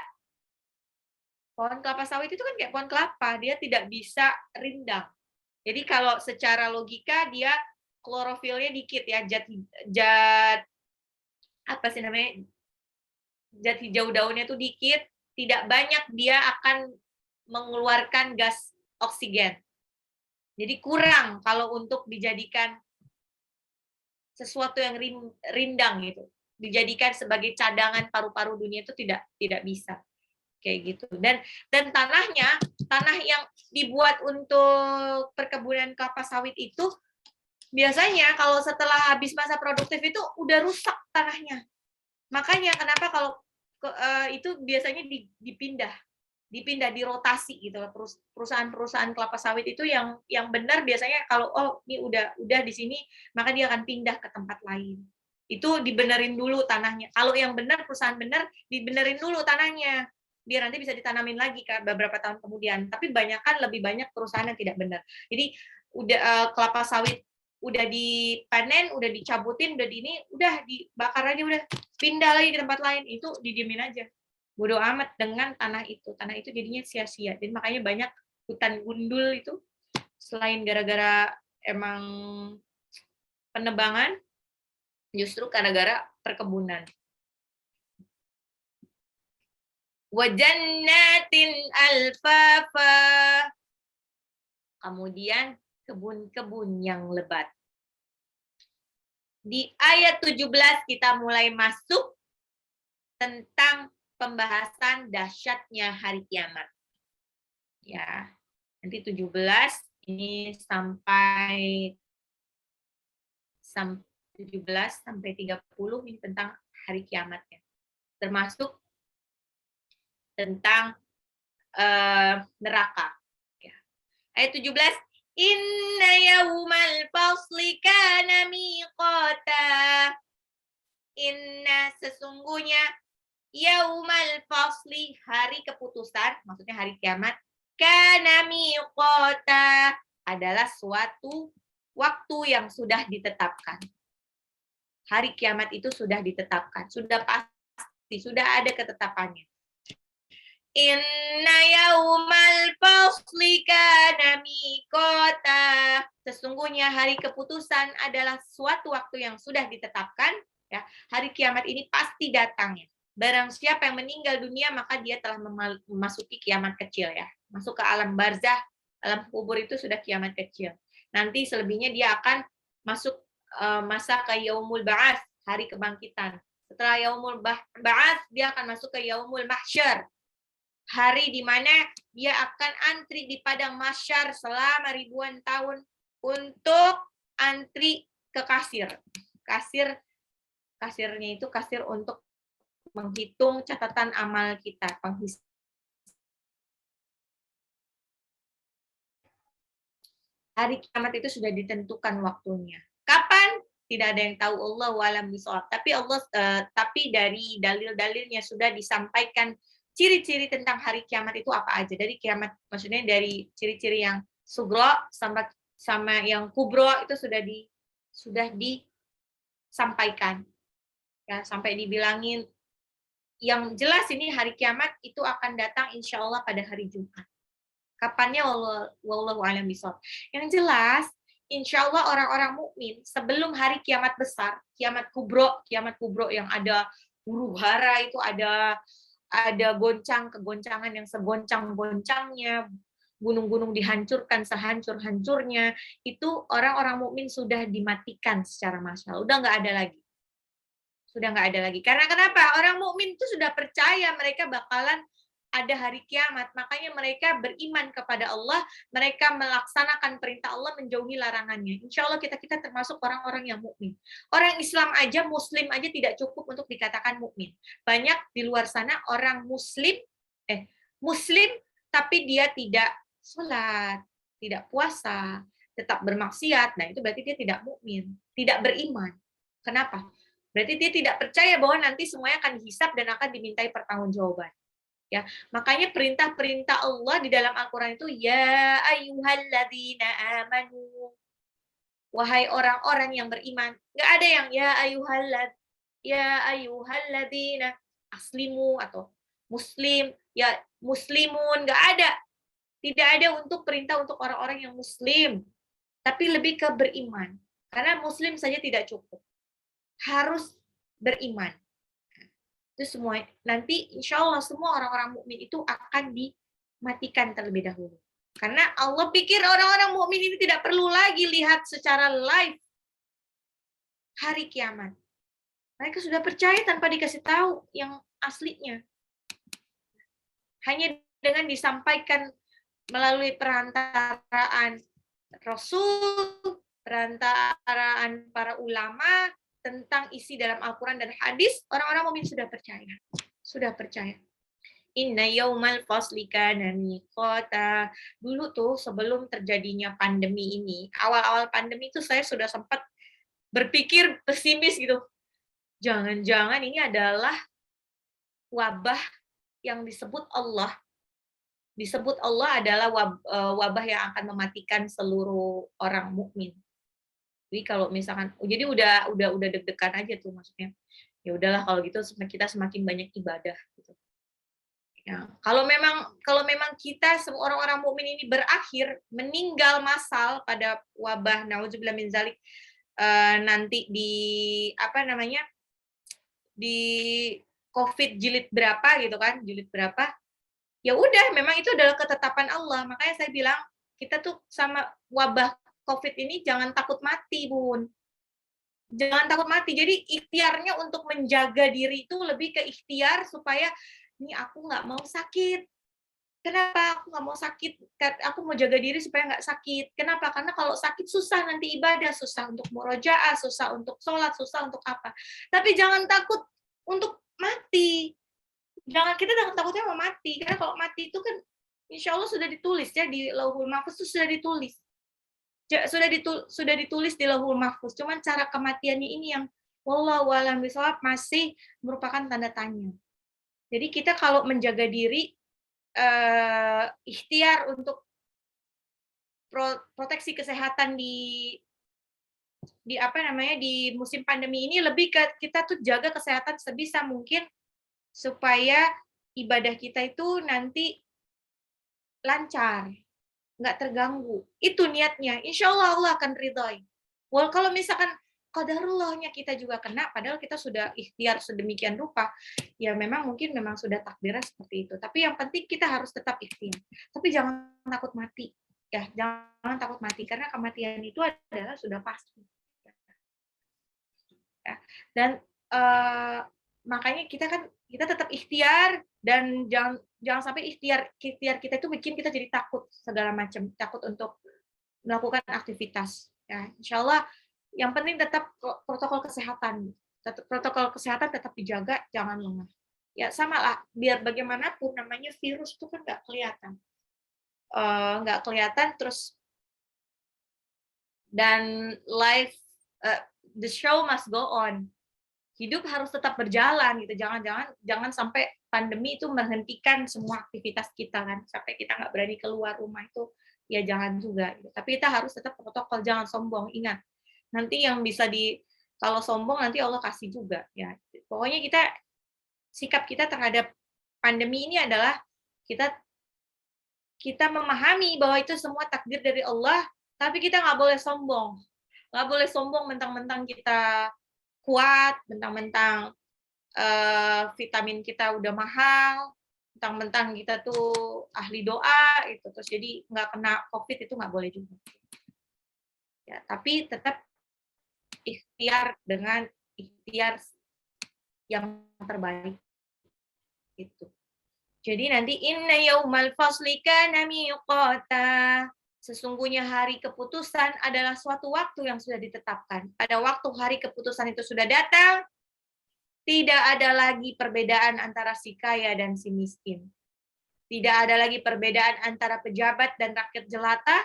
[SPEAKER 1] pohon kelapa sawit itu kan kayak pohon kelapa, dia tidak bisa rindang. Jadi kalau secara logika dia klorofilnya dikit ya, apa sih namanya, zat hijau daunnya itu dikit, tidak banyak, dia akan mengeluarkan gas oksigen. Jadi kurang kalau untuk dijadikan sesuatu yang rindang gitu. Dijadikan sebagai cadangan paru-paru dunia itu tidak bisa. Kayak gitu. Dan tanah yang dibuat untuk perkebunan kelapa sawit itu biasanya kalau setelah habis masa produktif itu udah rusak tanahnya. Makanya kenapa kalau itu biasanya dipindah, dirotasi gitu. Perusahaan-perusahaan kelapa sawit itu yang benar biasanya kalau ini udah di sini, maka dia akan pindah ke tempat lain. Itu dibenerin dulu tanahnya. Kalau yang benar, perusahaan benar, dibenerin dulu tanahnya biar nanti bisa ditanamin lagi kan beberapa tahun kemudian. Tapi lebih banyak perusahaan yang tidak benar. Jadi udah kelapa sawit udah dipanen, udah dicabutin, udah dibakar aja, udah pindah lagi ke tempat lain, itu didiemin aja. Bodoh amat dengan tanah itu jadinya sia-sia. Dan makanya banyak hutan gundul itu selain gara-gara emang penebangan, justru gara-gara perkebunan. Wajannatin alfafa. Kemudian kebun-kebun yang lebat. Di ayat 17 kita mulai masuk tentang pembahasan dahsyatnya hari kiamat. Ya, nanti 17 ini sampai 17 sampai 30 ini tentang hari kiamatnya. Termasuk tentang neraka. Ya. Ayat 17, inna yawmal fasli kana miqata. Inna sesungguhnya yaumal fasli hari keputusan, maksudnya hari kiamat, kana miqata adalah suatu waktu yang sudah ditetapkan. Hari kiamat itu sudah ditetapkan, sudah pasti, sudah ada ketetapannya. Inna yaumal fasli kana miqata. Sesungguhnya hari keputusan adalah suatu waktu yang sudah ditetapkan. Ya, hari kiamat ini pasti datangnya. Barang siapa yang meninggal dunia, maka dia telah memasuki kiamat kecil ya. Masuk ke alam barzah, alam kubur itu sudah kiamat kecil. Nanti selebihnya dia akan masuk masa ke yaumul ba'ats, hari kebangkitan. Setelah yaumul ba'ats, dia akan masuk ke yaumul mahsyar. Hari di mana dia akan antri di padang mahsyar selama ribuan tahun untuk antri ke kasir. Kasirnya itu kasir untuk menghitung catatan amal kita. Hari kiamat itu sudah ditentukan waktunya. Kapan? Tidak ada yang tahu, Allah wa'alam bishawab. Tapi dari dalil-dalilnya sudah disampaikan ciri-ciri tentang hari kiamat itu apa aja. Dari kiamat, maksudnya dari ciri-ciri yang sugro sama yang kubro itu sudah disampaikan. Ya, sampai dibilangin yang jelas ini hari kiamat itu akan datang insya Allah pada hari Jumat. Kapannya wallahu a'lam bishawab. Yang jelas insya Allah orang-orang mukmin sebelum hari kiamat besar, kiamat kubro yang ada huru hara, itu ada kegoncangan yang segoncang-goncangnya, gunung-gunung dihancurkan sehancur-hancurnya, itu orang-orang mukmin sudah dimatikan secara massal, udah nggak ada lagi. Karena kenapa? Orang mukmin itu sudah percaya mereka bakalan ada hari kiamat, makanya mereka beriman kepada Allah, mereka melaksanakan perintah Allah, menjauhi larangannya. Insya Allah kita termasuk orang-orang yang mukmin. Orang Islam aja, Muslim aja tidak cukup untuk dikatakan mukmin. Banyak di luar sana orang Muslim tapi dia tidak sholat, tidak puasa, tetap bermaksiat. Nah itu berarti dia tidak mukmin, tidak beriman. Kenapa? Berarti dia tidak percaya bahwa nanti semuanya akan dihisab dan akan dimintai pertanggungjawaban. Ya, makanya perintah-perintah Allah di dalam Al-Qur'an itu ya ayyuhalladzina amanu. Wahai orang-orang yang beriman. Enggak ada yang ya ayyuhalladzina aslimu atau muslim, ya muslimun, enggak ada. Tidak ada untuk perintah untuk orang-orang yang muslim, tapi lebih ke beriman. Karena muslim saja tidak cukup. Harus beriman. Itu semua. Nanti insya Allah semua orang-orang mukmin itu akan dimatikan terlebih dahulu. Karena Allah pikir orang-orang mukmin ini tidak perlu lagi lihat secara live hari kiamat. Mereka sudah percaya tanpa dikasih tahu yang aslinya. Hanya dengan disampaikan melalui perantaraan Rasul, perantaraan para ulama tentang isi dalam Al-Quran dan hadis, orang-orang mukmin sudah percaya. Sudah percaya. Inna yaumal fasli kana miqata. Dulu tuh sebelum terjadinya pandemi ini, awal-awal pandemi itu saya sudah sempat berpikir pesimis gitu. Jangan-jangan ini adalah wabah yang disebut Allah. Disebut Allah adalah wabah yang akan mematikan seluruh orang mukmin. Jadi kalau misalkan, jadi udah deg-degan aja tuh maksudnya. Ya udahlah kalau gitu kita semakin banyak ibadah gitu. Ya, kalau memang kita semua orang-orang mukmin ini berakhir meninggal massal pada wabah nauzubillah min zalik nanti di di COVID jilid berapa gitu kan, jilid berapa, ya udah memang itu adalah ketetapan Allah. Makanya saya bilang kita tuh sama wabah COVID ini jangan takut mati, Bun. Jangan takut mati. Jadi ikhtiarnya untuk menjaga diri itu lebih ke ikhtiar supaya ini aku nggak mau sakit. Kenapa aku nggak mau sakit? Aku mau jaga diri supaya nggak sakit. Kenapa? Karena kalau sakit susah nanti ibadah, susah untuk murojaah, susah untuk sholat, susah untuk apa. Tapi jangan takut untuk mati. Kita takutnya mau mati. Karena kalau mati itu kan insya Allah sudah ditulis ya di Lauhul Mahfuz itu sudah ditulis. Sudah ditulis di Lauhul Mahfuz. Cuman cara kematiannya ini yang wallahu a'lam bishawab masih merupakan tanda tanya. Jadi kita kalau menjaga diri ikhtiar untuk proteksi kesehatan di musim pandemi ini lebih ke kita tuh jaga kesehatan sebisa mungkin supaya ibadah kita itu nanti lancar, nggak terganggu. Itu niatnya. Insya Allah Allah akan ridhoi. Kalau misalkan qadarullahnya kita juga kena, padahal kita sudah ikhtiar sedemikian rupa, ya memang sudah takdirnya seperti itu. Tapi yang penting kita harus tetap ikhtiar. Tapi jangan takut mati. Ya, jangan takut mati karena kematian itu adalah sudah pasti. Ya. Dan makanya kita tetap ikhtiar dan jangan sampai ikhtiar kita itu bikin kita jadi takut segala macam, takut untuk melakukan aktivitas. Ya, insya Allah yang penting tetap protokol kesehatan. Protokol kesehatan tetap dijaga, jangan lengah. Ya sama lah, biar bagaimanapun namanya virus itu kan nggak kelihatan terus dan the show must go on. Hidup harus tetap berjalan gitu. Jangan sampai pandemi itu menghentikan semua aktivitas kita kan, sampai kita nggak berani keluar rumah itu ya jangan juga. Gitu. Tapi kita harus tetap protokol, jangan sombong. Ingat, nanti yang bisa kalau sombong nanti Allah kasih juga ya. Pokoknya sikap kita terhadap pandemi ini adalah kita memahami bahwa itu semua takdir dari Allah, tapi kita nggak boleh sombong. Nggak boleh sombong mentang-mentang kita kuat, mentang-mentang vitamin kita udah mahal, mentang-mentang kita tuh ahli doa, itu terus jadi nggak kena COVID itu nggak boleh juga. Ya, tapi tetap ikhtiar dengan ikhtiar yang terbaik itu. Jadi nanti inna yaumal fasli kana miqata. Sesungguhnya hari keputusan adalah suatu waktu yang sudah ditetapkan. Pada waktu hari keputusan itu sudah datang, tidak ada lagi perbedaan antara si kaya dan si miskin. Tidak ada lagi perbedaan antara pejabat dan rakyat jelata.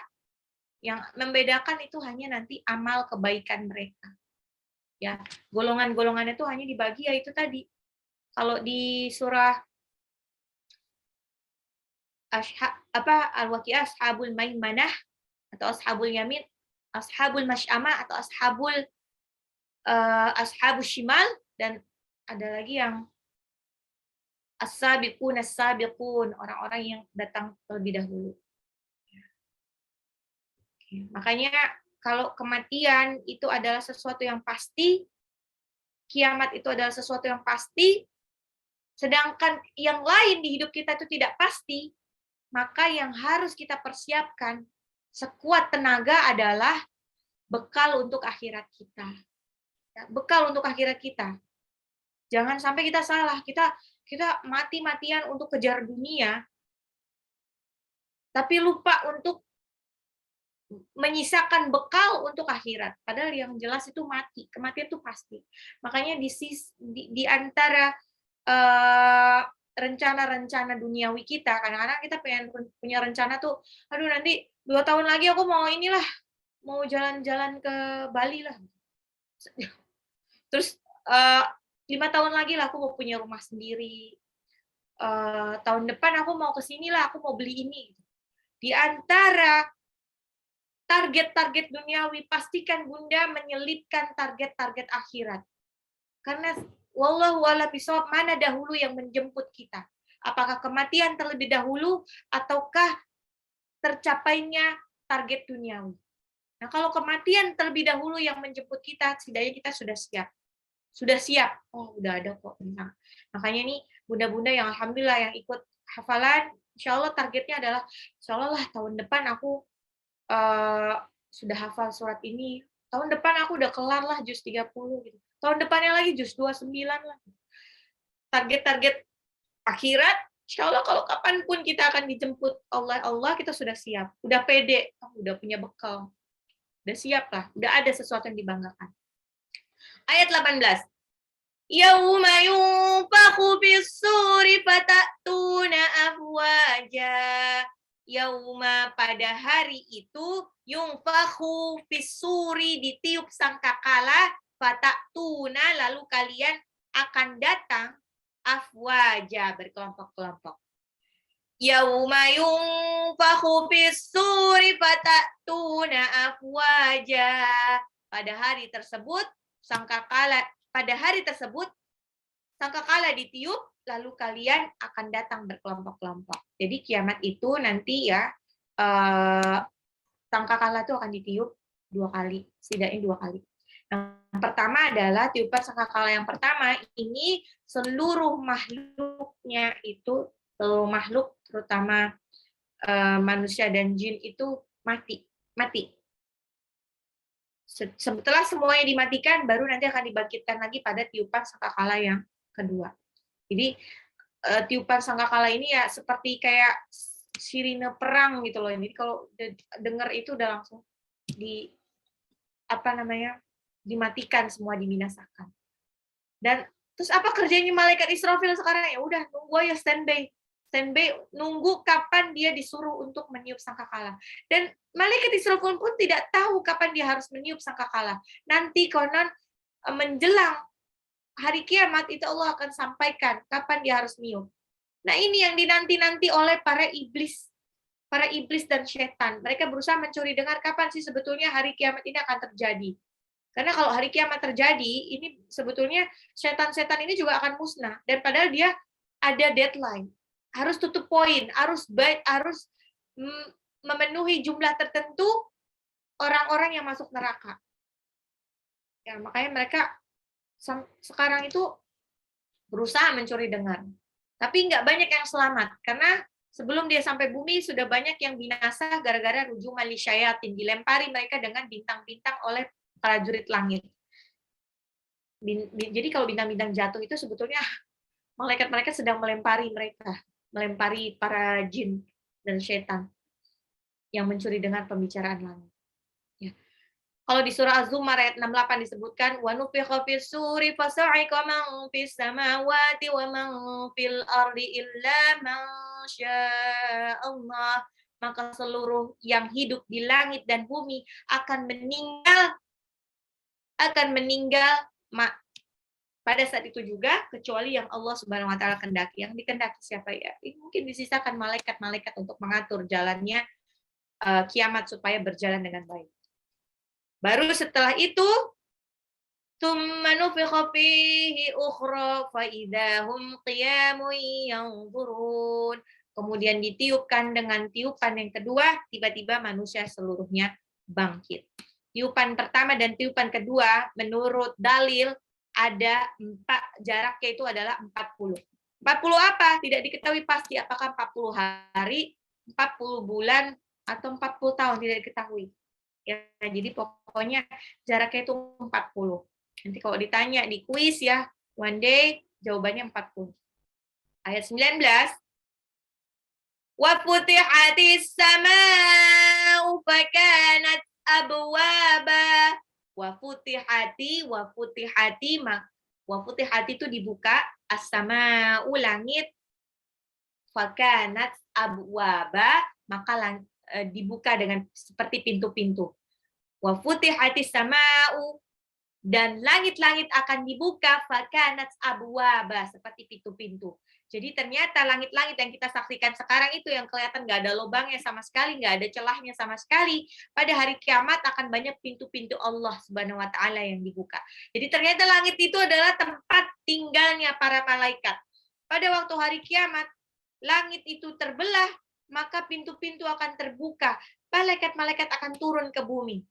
[SPEAKER 1] Yang membedakan itu hanya nanti amal kebaikan mereka. Ya, golongan-golongannya itu hanya dibagi ya itu tadi. Kalau di surah Al-Waqi'ah ashabul maimanah atau ashabul yamin, ashabul masy'amah atau ashabul shimal, dan ada lagi yang as-sabiqun, orang-orang yang datang terlebih dahulu. Makanya kalau kematian itu adalah sesuatu yang pasti, kiamat itu adalah sesuatu yang pasti, sedangkan yang lain di hidup kita itu tidak pasti, maka yang harus kita persiapkan sekuat tenaga adalah bekal untuk akhirat kita. Bekal untuk akhirat kita. Jangan sampai kita salah, kita mati-matian untuk kejar dunia, tapi lupa untuk menyisakan bekal untuk akhirat. Padahal yang jelas itu mati, kematian itu pasti. Makanya di antara rencana-rencana duniawi kita, kadang-kadang kita pengen punya rencana tuh, aduh nanti 2 tahun lagi aku mau inilah, mau jalan-jalan ke Bali lah. Terus 5 tahun lagi lah aku mau punya rumah sendiri. Tahun depan aku mau ke sini lah, aku mau beli ini. Di antara target-target duniawi, pastikan Bunda menyelipkan target-target akhirat. Karena wallahu a'lam bishawab, mana dahulu yang menjemput kita? Apakah kematian terlebih dahulu ataukah tercapainya target duniawi? Nah, kalau kematian terlebih dahulu yang menjemput kita, setidaknya kita sudah siap. Sudah siap. Oh, udah ada kok tentang. Makanya nih, bunda-bunda yang alhamdulillah yang ikut hafalan, insya Allah targetnya adalah, insya Allah lah tahun depan aku sudah hafal surat ini. Tahun depan aku udah kelar lah juz 30 gitu. Tahun depannya lagi juz 29 lah. Target-target akhirat, insya Allah kalau kapanpun kita akan dijemput Allah kita sudah siap. Udah pede, udah punya bekal. Udah siap lah, udah ada sesuatu yang dibanggakan. Ayat 18. Yauma yunfakhu fis-suri fatatuna afwaja. Yauma, pada hari itu, yunfakhu fis-suri, ditiup sangkakala, fatatuna, lalu kalian akan datang afwaja, berkelompok-kelompok. Yauma yunfakhu fis-suri fatatuna afwaja. Pada hari tersebut sangkakala ditiup, lalu kalian akan datang berkelompok-kelompok. Jadi kiamat itu nanti ya sangkakala itu akan ditiup 2 kali, setidaknya 2 kali. Yang pertama adalah tiupan sangkakala yang pertama ini seluruh makhluknya itu, seluruh makhluk terutama manusia dan jin itu mati. Setelah semuanya dimatikan, baru nanti akan dibangkitkan lagi pada tiupan sangkakala yang kedua. Jadi tiupan sangkakala ini ya seperti kayak sirine perang gitu loh. Jadi kalau dengar itu udah langsung dimatikan semua, dibinasakan. Dan terus apa kerjanya malaikat Israfil sekarang? Ya udah nunggu aja, standby nunggu kapan dia disuruh untuk meniup sangkakala. Dan malaikat Israfil pun tidak tahu kapan dia harus meniup sangkakala. Nanti konon menjelang hari kiamat itu Allah akan sampaikan kapan dia harus niup. Nah, ini yang dinanti-nanti oleh para iblis dan setan. Mereka berusaha mencuri dengar kapan sih sebetulnya hari kiamat ini akan terjadi. Karena kalau hari kiamat terjadi, ini sebetulnya setan-setan ini juga akan musnah. Dan padahal dia ada deadline. Harus tutup poin, harus memenuhi jumlah tertentu orang-orang yang masuk neraka. Ya, makanya mereka sekarang itu berusaha mencuri dengar. Tapi nggak banyak yang selamat, karena sebelum dia sampai bumi sudah banyak yang binasa gara-gara rujuman lisyayatin, dilempari mereka dengan bintang-bintang oleh prajurit langit. Jadi kalau bintang-bintang jatuh itu sebetulnya malaikat-malaikat sedang melempari para jin dan setan yang mencuri dengar pembicaraan langit. Ya. Kalau di surah Az-Zumar ayat 68 disebutkan wa nufikha fis-suri fasa'iqa man fis samawati wa man fil ardi illa man sya'allah. Maka seluruh yang hidup di langit dan bumi akan meninggal pada saat itu juga, kecuali yang Allah Subhanahu wa taala kendaki. Yang dikendaki siapa ya? Ini mungkin disisakan malaikat-malaikat untuk mengatur jalannya kiamat supaya berjalan dengan baik. Baru setelah itu, tsumma nufikha fihi ukhra fa idahum qiyamun yanzurun. Kemudian ditiupkan dengan tiupan yang kedua, tiba-tiba manusia seluruhnya bangkit. Tiupan pertama dan tiupan kedua menurut dalil ada jaraknya itu adalah 40. 40 apa? Tidak diketahui pasti apakah 40 hari, 40 bulan atau 40 tahun, tidak diketahui. Ya, jadi pokoknya jaraknya itu 40. Nanti kalau ditanya di kuis ya, one day jawabannya 40. Ayat 19. Wa futihatis samaa'u fakanat abwaba. Wa futihati itu dibuka, as-sama'u langit, fakanat abwaba maka dibuka dengan seperti pintu-pintu. Wa futihatis sama'u dan langit-langit akan dibuka, fakanat abwaba seperti pintu-pintu. Jadi ternyata langit-langit yang kita saksikan sekarang itu yang kelihatan nggak ada lubangnya sama sekali, nggak ada celahnya sama sekali. Pada hari kiamat akan banyak pintu-pintu Allah Subhanahu wa Ta'ala yang dibuka. Jadi ternyata langit itu adalah tempat tinggalnya para malaikat. Pada waktu hari kiamat, langit itu terbelah, maka pintu-pintu akan terbuka. Malaikat-malaikat akan turun ke bumi.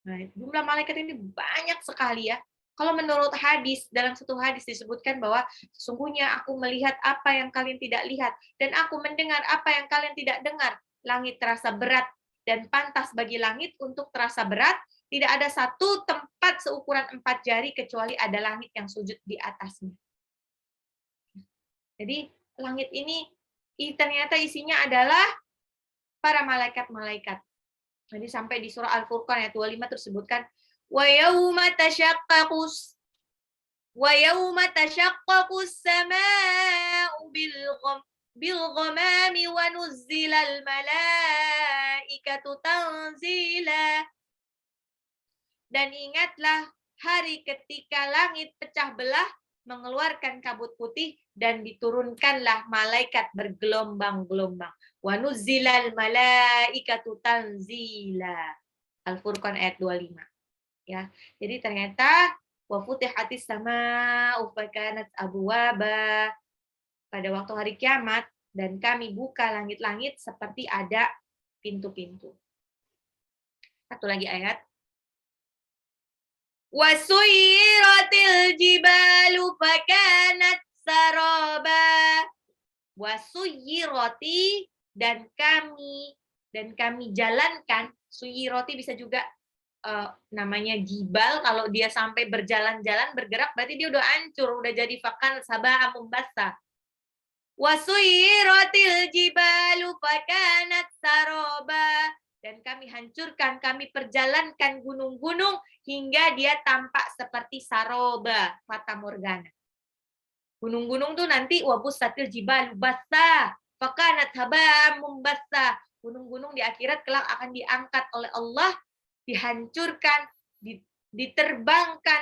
[SPEAKER 1] Nah, jumlah malaikat ini banyak sekali ya. Kalau menurut hadis, dalam satu hadis disebutkan bahwa sesungguhnya aku melihat apa yang kalian tidak lihat, dan aku mendengar apa yang kalian tidak dengar. Langit terasa berat, dan pantas bagi langit untuk terasa berat. Tidak ada satu tempat seukuran 4 jari, kecuali ada langit yang sujud di atasnya. Jadi, langit ini ternyata isinya adalah para malaikat-malaikat. Jadi sampai di surah Al-Furqan ayat 25 tersebutkan وَيَوْمَ تَشَقَّقُ السَّمَاءُ بِالْغَمَامِ وَنُزِّلَ الْمَلَائِكَةُ تَنزِيلًا. Dan ingatlah hari ketika langit pecah belah, mengeluarkan kabut putih, dan diturunkanlah malaikat bergelombang-gelombang. وَنُزِّلَ الْمَلَائِكَةُ تَنزِيلًا. Al-Furqan ayat 25. Ya, jadi ternyata wa futihatis sama'u fakanat abwaba. Pada waktu hari kiamat, dan kami buka langit-langit seperti ada pintu-pintu. Satu lagi ayat. Wa suyyiratil jibalu fakanat saraba. Wa suyyirati dan kami jalankan. Suyyirati bisa juga namanya jibal, kalau dia sampai berjalan-jalan bergerak berarti dia udah hancur, udah jadi fakan sabah mumbasa. Wasuyiratil jibalu fakanat saroba, dan kami hancurkan, kami perjalankan gunung-gunung hingga dia tampak seperti saroba, fata morgana. Gunung-gunung tuh nanti wabusatil jibalu basa fakanat sabah mumbasa. Gunung-gunung di akhirat kelak akan diangkat oleh Allah, dihancurkan, diterbangkan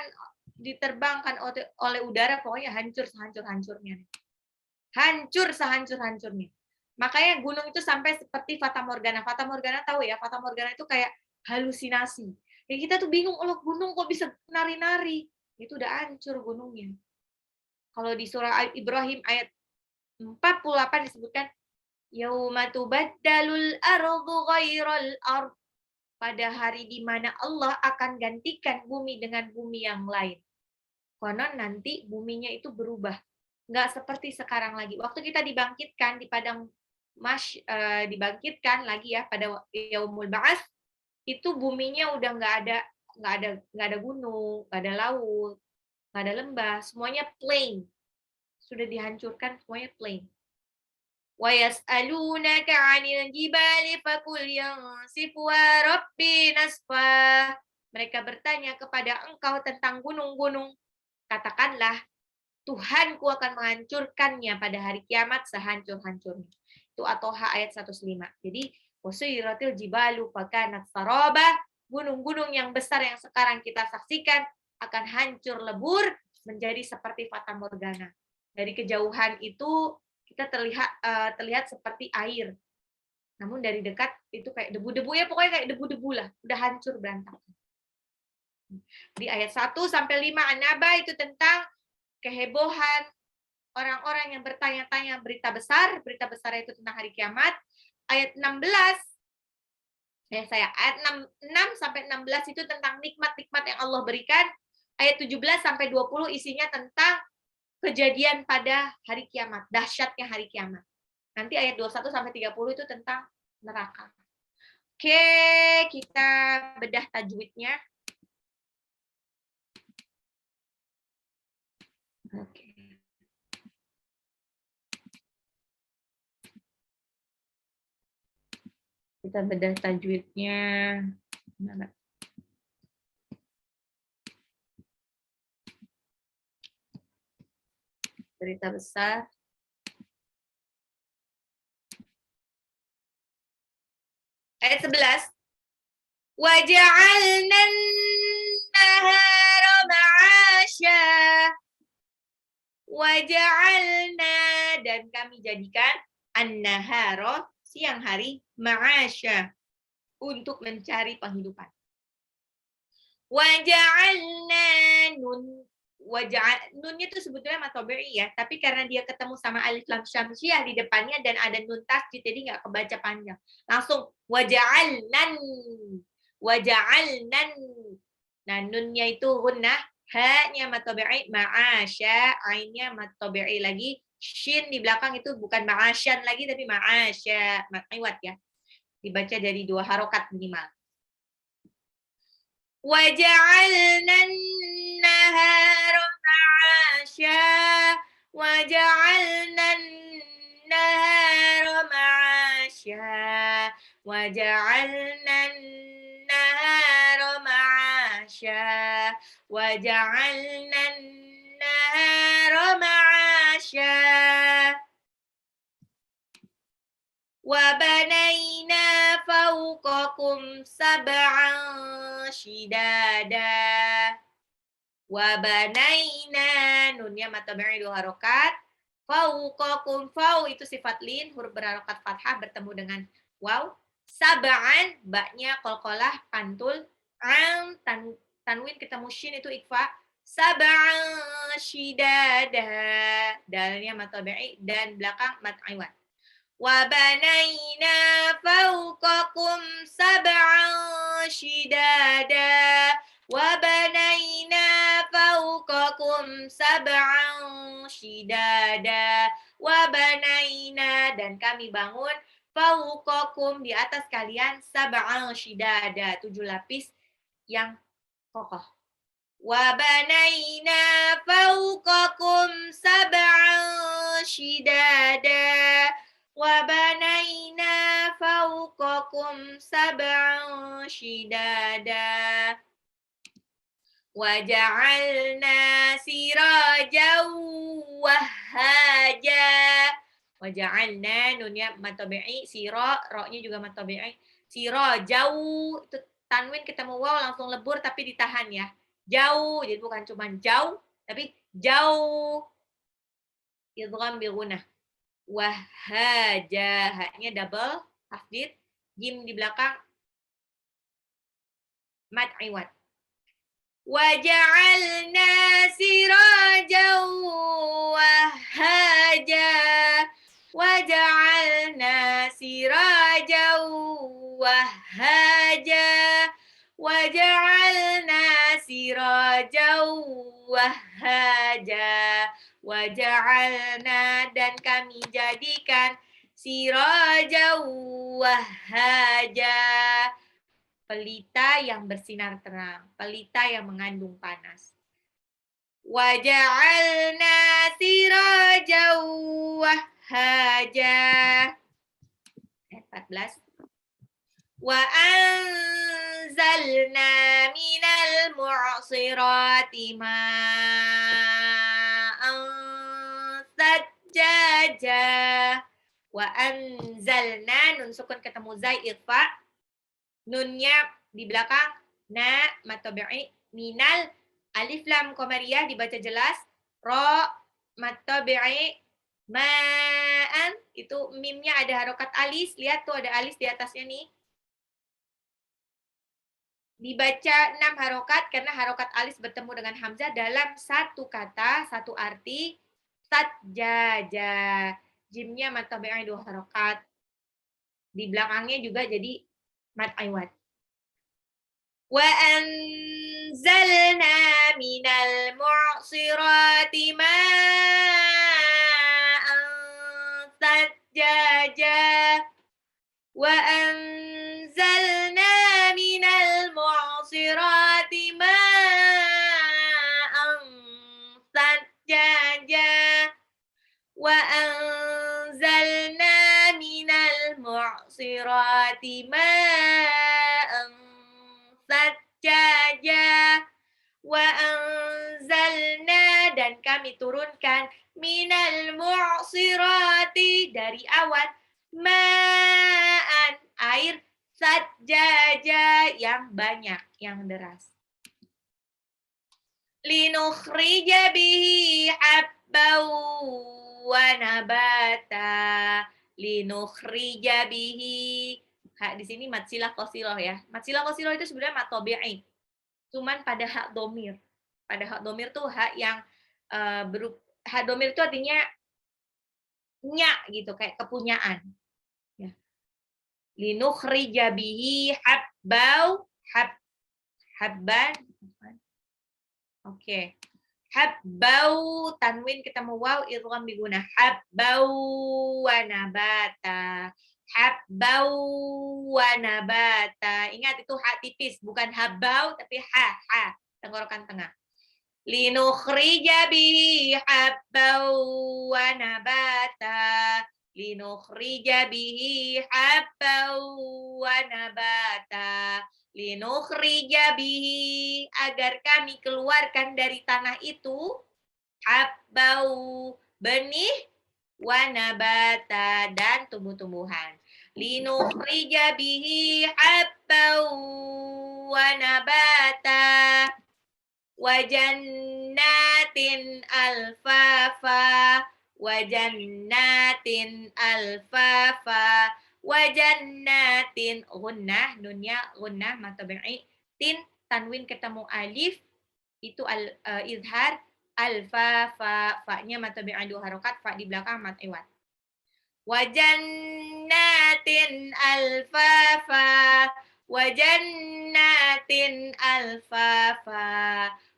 [SPEAKER 1] oleh udara, pokoknya hancur sehancur-hancurnya. Hancur sehancur-hancurnya. Makanya gunung itu sampai seperti fata morgana. Fata morgana tahu ya, fata morgana itu kayak halusinasi. Ya kita tuh bingung, Allah gunung kok bisa nari-nari. Itu udah hancur gunungnya. Kalau di surah Ibrahim ayat 48 disebutkan, yauma tubaddalul ardu ghairal ard. Pada hari di mana Allah akan gantikan bumi dengan bumi yang lain. Konon nanti buminya itu berubah. Nggak seperti sekarang lagi. Waktu kita dibangkitkan di padang dibangkitkan lagi ya pada Yaumul Ba'ats, itu buminya udah nggak ada gunung, nggak ada laut, nggak ada lembah, semuanya plain. Sudah dihancurkan, semuanya plain. وَيَسْأَلُونَكَ عَنِ الْجِبَالِ فَقُلْ يَنسِفُهَا رَبِّي نَسْفًا. Mereka bertanya kepada engkau tentang gunung-gunung. Katakanlah, Tuhanku akan menghancurkannya pada hari kiamat sehancur-hancurnya. Itu At-Thaha ayat 105. Jadi, وَسُيِّرَتِلْ جِبَالُ فَكَانَتْ سَرَابًا. Gunung-gunung yang besar yang sekarang kita saksikan akan hancur lebur menjadi seperti fata morgana. Dari kejauhan itu kita terlihat seperti air. Namun dari dekat itu kayak debu-debu, ya pokoknya kayak debu-debu lah. Udah hancur berantakan. Di ayat 1 sampai 5 An-Naba itu tentang kehebohan orang-orang yang bertanya-tanya berita besar itu tentang hari kiamat. Ayat 16, Saya ayat 6 sampai 16 itu tentang nikmat-nikmat yang Allah berikan. Ayat 17 sampai 20 isinya tentang kejadian pada hari kiamat, dahsyatnya hari kiamat. Nanti ayat 21 sampai 30 itu tentang neraka. Oke, kita bedah tajwidnya. Oke. Kita bedah tajwidnya. Mana? Berita besar. Ayat 11. وَجَعَلْنَا النَّهَارَ مَعَاشًا. وَجَعَلْنَا, dan kami jadikan an-nahara, siang hari, ma'asya, untuk mencari penghidupan. Waja'alna nun, nunnya itu sebetulnya matobi'i ya, tapi karena dia ketemu sama alif lam syamsiah di depannya dan ada nun tasdid, jadi nggak kebaca panjang. Langsung waja'alnan. Nah, nunnya itu gunnah, ha-nya matobi'i, ma'asya, ainnya matobi'i lagi, shin di belakang itu bukan ma'asyan lagi tapi ma'asya, matiwat ya. Dibaca dari 2 harokat minimal. وَجَعَلْنَا النَّهَارَ مَعَاشًا وَجَعَلْنَا النَّهَارَ مَعَاشًا وَجَعَلْنَا النَّهَارَ مَعَاشًا وَجَعَلْنَا النَّهَارَ مَعَاشًا وَبَنَيْنَا فَوْقَكُمْ سَبْعًا شِدَادًا. وَبَنَيْنَا, nunnya matobi'i 2 harokat. Fauqakum, fau itu sifat lin, huruf berharokat fathah bertemu dengan waw. Sab'an, baknya qalqalah pantul. An, tanwin ketemu shin itu ikfa. Sab'an shidada, dalnya matobi'i dan belakang mat'iwat. وَبَنَيْنَا فَوْقَكُمْ سَبْعًا شِدَادًا وَبَنَيْنَا فَوْقَكُمْ سَبْعًا شِدَادًا وَبَنَيْنَا, dan kami bangun فَوْقَكُمْ, di atas kalian, سَبْعًا شِدَادًا, 7 lapis yang kokoh. وَبَنَيْنَا فَوْقَكُمْ سَبْعًا شِدَادًا وَبَنَيْنَا فَوْقَكُمْ سَبْعًا شِدَادًا وَجَعَلْنَا سِرَاجًا وَهَّاجًا. وَجَعَلْنَا, nunnya matobi'i, siro, ro-nya juga matobi'i. Siro, jauh, itu tanwin ketemu waw langsung lebur tapi ditahan ya. Jauh, jadi bukan cuma jauh, tapi jauh. Idgham bil gunnah. Wahhaja, haknya double, tasdid, jim di belakang, mad iwad. Waja'alna sirajan wahhaja. Waja'alna sirajan wahhaja. Waja'alna sirajan wahhaja. Waja'alna, dan kami jadikan sirajan wahhaja, pelita yang bersinar terang, pelita yang mengandung panas. Waja'alna sirajan wahhaja. Ayat 14. Wa anzalna minal mu'sirati ma'an sajjaja. Wa anzalna, nun sukun ketemu zai ikhfa, nunnya di belakang na matobi'i, minal, alif lam qamariyah dibaca jelas, ro matobi'i, ma'an, itu mimnya ada harokat alis, lihat tuh ada alis di atasnya nih. Dibaca 6 harokat karena harokat alis bertemu dengan hamzah dalam satu kata, satu arti, sajjaja. Jimnya matobi'i 2 harokat. Di belakangnya juga jadi Mad iwad. Wa anzalna minal mu'sirati ma'an sajjaja. Wa anzalna minal mu'sirati ma'an sajjaja. Wa anzalna minal mu'sirati ma'an sajjaja. Wa anzalna, dan kami turunkan, minal mu'sirati, dari awan, ma'an, air, sajjaja, yang banyak, yang deras. Linukhrija bihi habban wa nabata. Linukhrija bihi. Di sini mad silah qasilah ya. Mad silah qasilah itu sebenarnya mad tabi'i. Cuman pada hak domir. Pada hak domir tuh hak yang hak domir itu artinya nya gitu, kayak kepunyaan. Ya. Linukhrija bihi habban. Oke. Habbau, tanwin ketemu waw, idgham biguna. Habbau wa nabata. Habbau wa nabata. Ingat itu ha tipis, bukan habbau tapi ha. Tenggorokan tengah. Linukhrija bihi habbau wa nabata. Linukhrija bihi habbau wa nabata. Linukhrija bihi, agar kami keluarkan dari tanah itu, habbau, benih, wa nabata, dan tumbuh-tumbuhan. Linukhrija bihi habbau wa nabata. Wa jannatin alfafa. Wa jannatin alfafa. Wa jannatin, gunnah, nunnya gunnah mad tabi'i, tin tanwin ketemu alif itu izhar, alfafa, fa-nya mad tabi'i 2 harokat, fa di belakang mad iwad. Wa jannatin alfafa. Wa jannatin alfafa.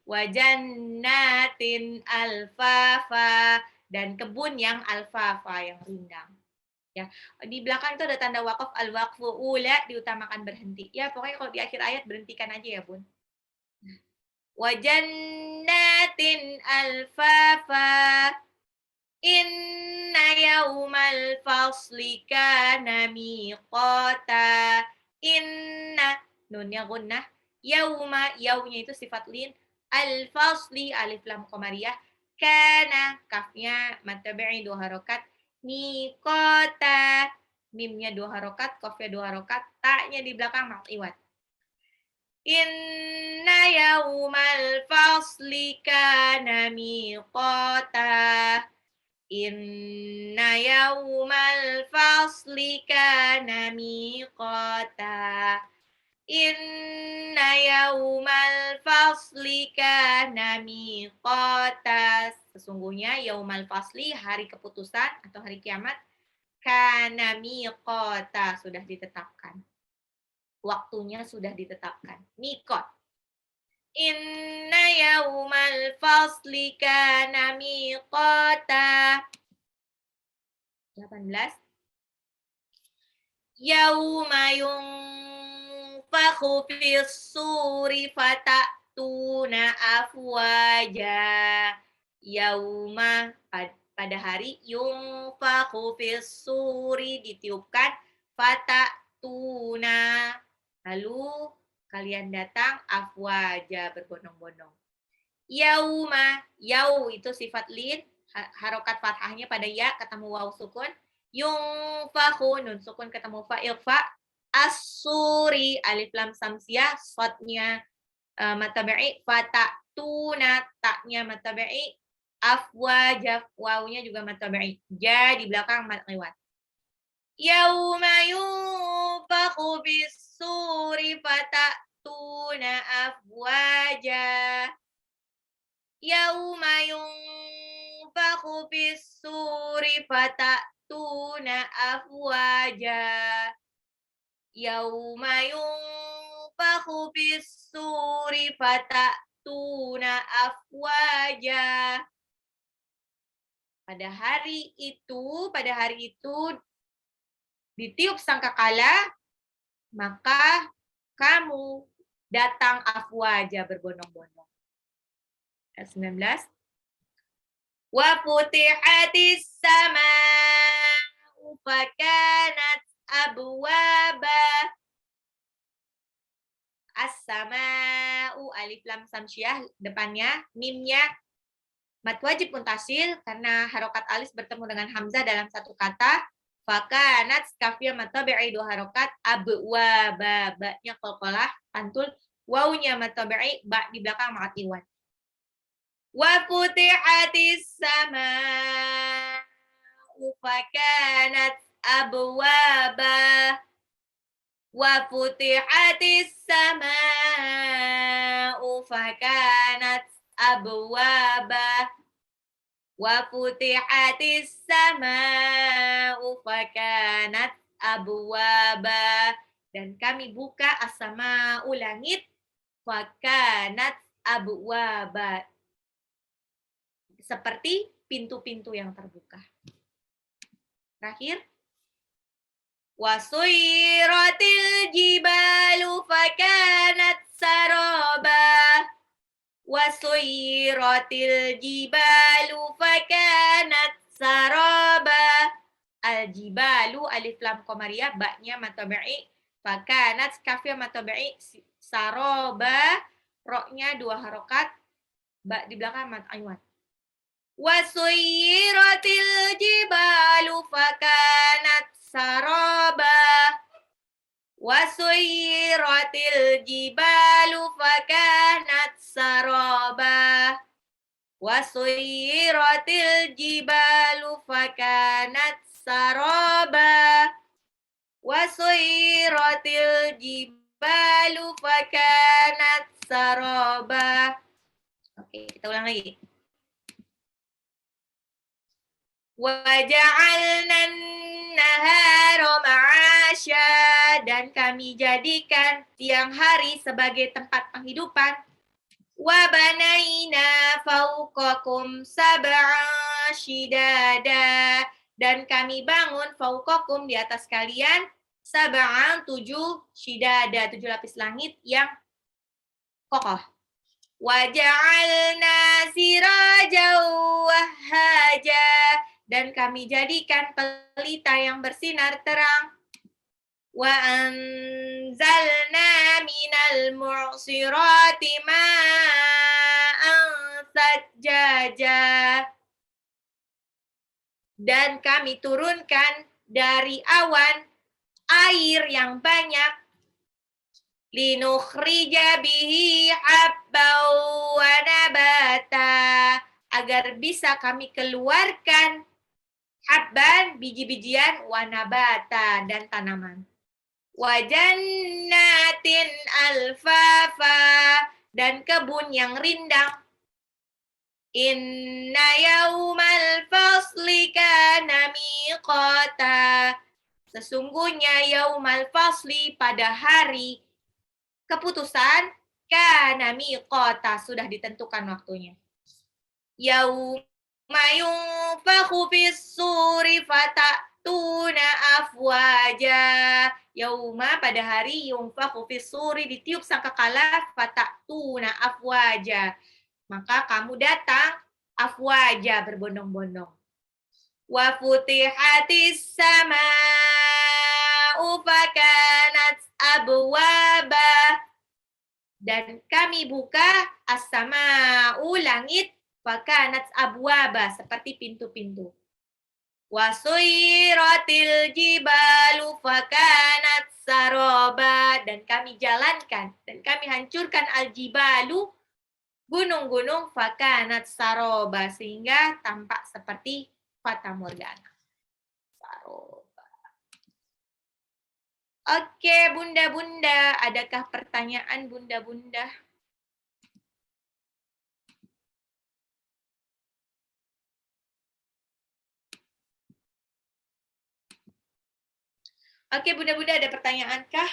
[SPEAKER 1] Wa jannatin alfafa, dan kebun yang alfafa, yang rindang. Ya, di belakang itu ada tanda wakaf, al-waqfu ula, diutamakan berhenti. Ya, pokoknya kalau di akhir ayat berhentikan aja ya, Bun. Wa jannatin alfafa. Inna yaumal fasli kana miqata. Inna, nunnya gunnah, yauma, yaunya itu sifat lin, al-fasli, alif lam qamariyah, kana, kafnya mad tabi'i 2 harokat, miqata, mimnya 2 harokat, qafnya 2 harokat, ta-nya di belakang mad iwad. Inna yaumal fasli kana miqata. Inna yaumal fasli kana miqata. Inna yaumal fasli kana miqata. Sesungguhnya yaumal fasli, hari keputusan atau hari kiamat, kana miqata, sudah ditetapkan. Waktunya sudah ditetapkan. Miqat. Inna yaumal fasli kana miqata. 18. Yauma yunfakhu fis suri fatatuna afwaja. Yauma, pada hari, yunfakhu fis suri, ditiupkan, fatatuna, lalu kalian datang, afwaja, berbondong-bondong. Yauma, yau itu sifat lin, harokat fathahnya pada ya, ketemu waw sukun. Yunfakhu, nun sukun ketemu fa'il fa. As-suri, alif lam samsiyah, sodnya mad tabi'i, fatatuna, taknya mad tabi'i, afwaja, wawnya juga mad tabi'i, ja di belakang mad iwad. Yauma yunfakhu bis-suri fatatuna afwaja. Yauma yunfakhu bis-suri fatatuna afwaja. Yauma yunfakhu fis-suri fatatuna afwaja. Pada hari itu ditiup sangkakala, maka kamu datang afwaja berbondong-bondong. Ayat 19. Wa futihatis samaa'u fakanat abwaba. As-sama'u alif lam samsiah depannya mimnya mad wajib muntasil karena harokat alis bertemu dengan hamzah dalam satu kata. Fakanat kafiyah mad tabi'i 2 harokat abwaba ba-nya qalqalah pantul wawunya mad tabi'i ba di belakang mad iwan. Wa futihatis samaa'u fakanat abwaba. Wa futihatis samaa'u fakanat abwaba. Wa futihatis samaa'u fakanat abwaba. Dan kami buka as-sama'u langit fakanat abwaba. Seperti pintu-pintu yang terbuka. Terakhir. Wasuyiratil jibalu fakanat saraba. Wasuyiratil jibalu fakanat saraba. Al-jibalu alif lam qamariyah ba-nya mad tabi'i fakanat kafiyah mad tabi'i saraba ro-nya 2 harokat ba di belakang mad iwan. Wasuyiratil jibalu fakanat saraba. Wasuyiratil jibalu fakanat saraba. Wasuyiratil jibalu fakanat saraba. Wasuyiratil jibalu fakanat saraba. Oke, kita ulang lagi. Waja'alnan nahara ma'asya, dan kami jadikan siang hari sebagai tempat penghidupan. Wa banaina fauqakum sab'a shidada, dan kami bangun fauqakum di atas kalian sab'an 7 shidada, 7 lapis langit yang kokoh. Waja'alna sirajan wahhaja, dan kami jadikan pelita yang bersinar terang. Wa anzalna minal mu'sirati ma'an sajjaja, dan kami turunkan dari awan air yang banyak. Linukhrija bihi habban wa nabata, agar bisa kami keluarkan habban, biji-bijian, wa nabata, dan tanaman. Wa jannatin alfafa, dan kebun yang rindang. Inna yaumal fasli kana miqata, sesungguhnya yaumal fasli pada hari keputusan kana miqata sudah ditentukan waktunya. Yauma yunfakhu fis-suri fatatuna afwaja. Yauma pada hari yunfakhu fis-suri ditiup sangkakala fatatuna afwaja. Maka kamu datang afwaja berbondong-bondong. Wa futihatis samaa'u fakanat abwaba, dan kami buka as-sama'u langit fakanat abwaba seperti pintu-pintu. Wasuyiratil jibalu fakanat saroba, dan kami jalankan dan kami hancurkan al-jibalu gunung-gunung fakanat saroba sehingga tampak seperti fata morgana. Saroba. Oke, bunda-bunda, adakah pertanyaan bunda-bunda? Oke, Bunda-Bunda ada pertanyaan kah?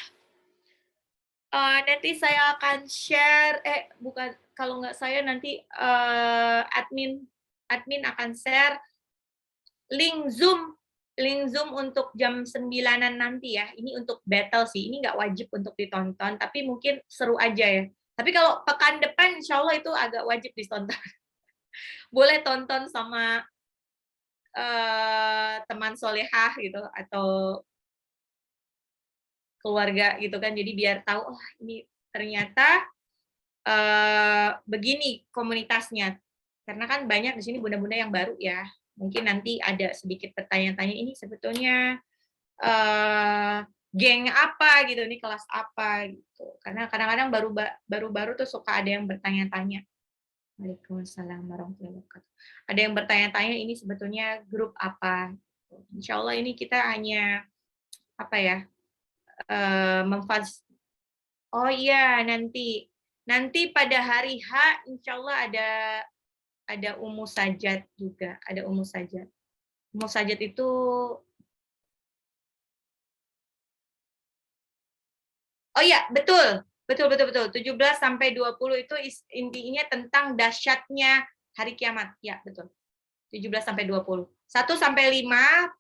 [SPEAKER 1] Nanti saya akan share, bukan, kalau nggak saya nanti admin akan share link Zoom untuk jam 9-an nanti ya. Ini untuk battle sih, ini nggak wajib untuk ditonton, tapi mungkin seru aja ya. Tapi kalau pekan depan, insya Allah itu agak wajib ditonton. Boleh tonton sama teman solehah gitu, atau keluarga gitu kan, jadi biar tahu, oh ini ternyata begini komunitasnya. Karena kan banyak di sini bunda-bunda yang baru ya. Mungkin nanti ada sedikit bertanya-tanya, ini sebetulnya geng apa gitu, ini kelas apa gitu. Karena kadang-kadang baru-baru tuh suka ada yang bertanya-tanya. Waalaikumsalam warahmatullahi wabarakatuh. Ada yang bertanya-tanya ini sebetulnya grup apa. Insya Allah ini kita hanya apa ya, oh iya, nanti pada hari H insya Allah ada Ummu Sajat juga, ada Ummu Sajat. Ummu Sajat itu oh iya, betul. 17 sampai 20 itu intinya tentang dahsyatnya hari kiamat. Ya, betul. 17 sampai 20. 1 sampai 5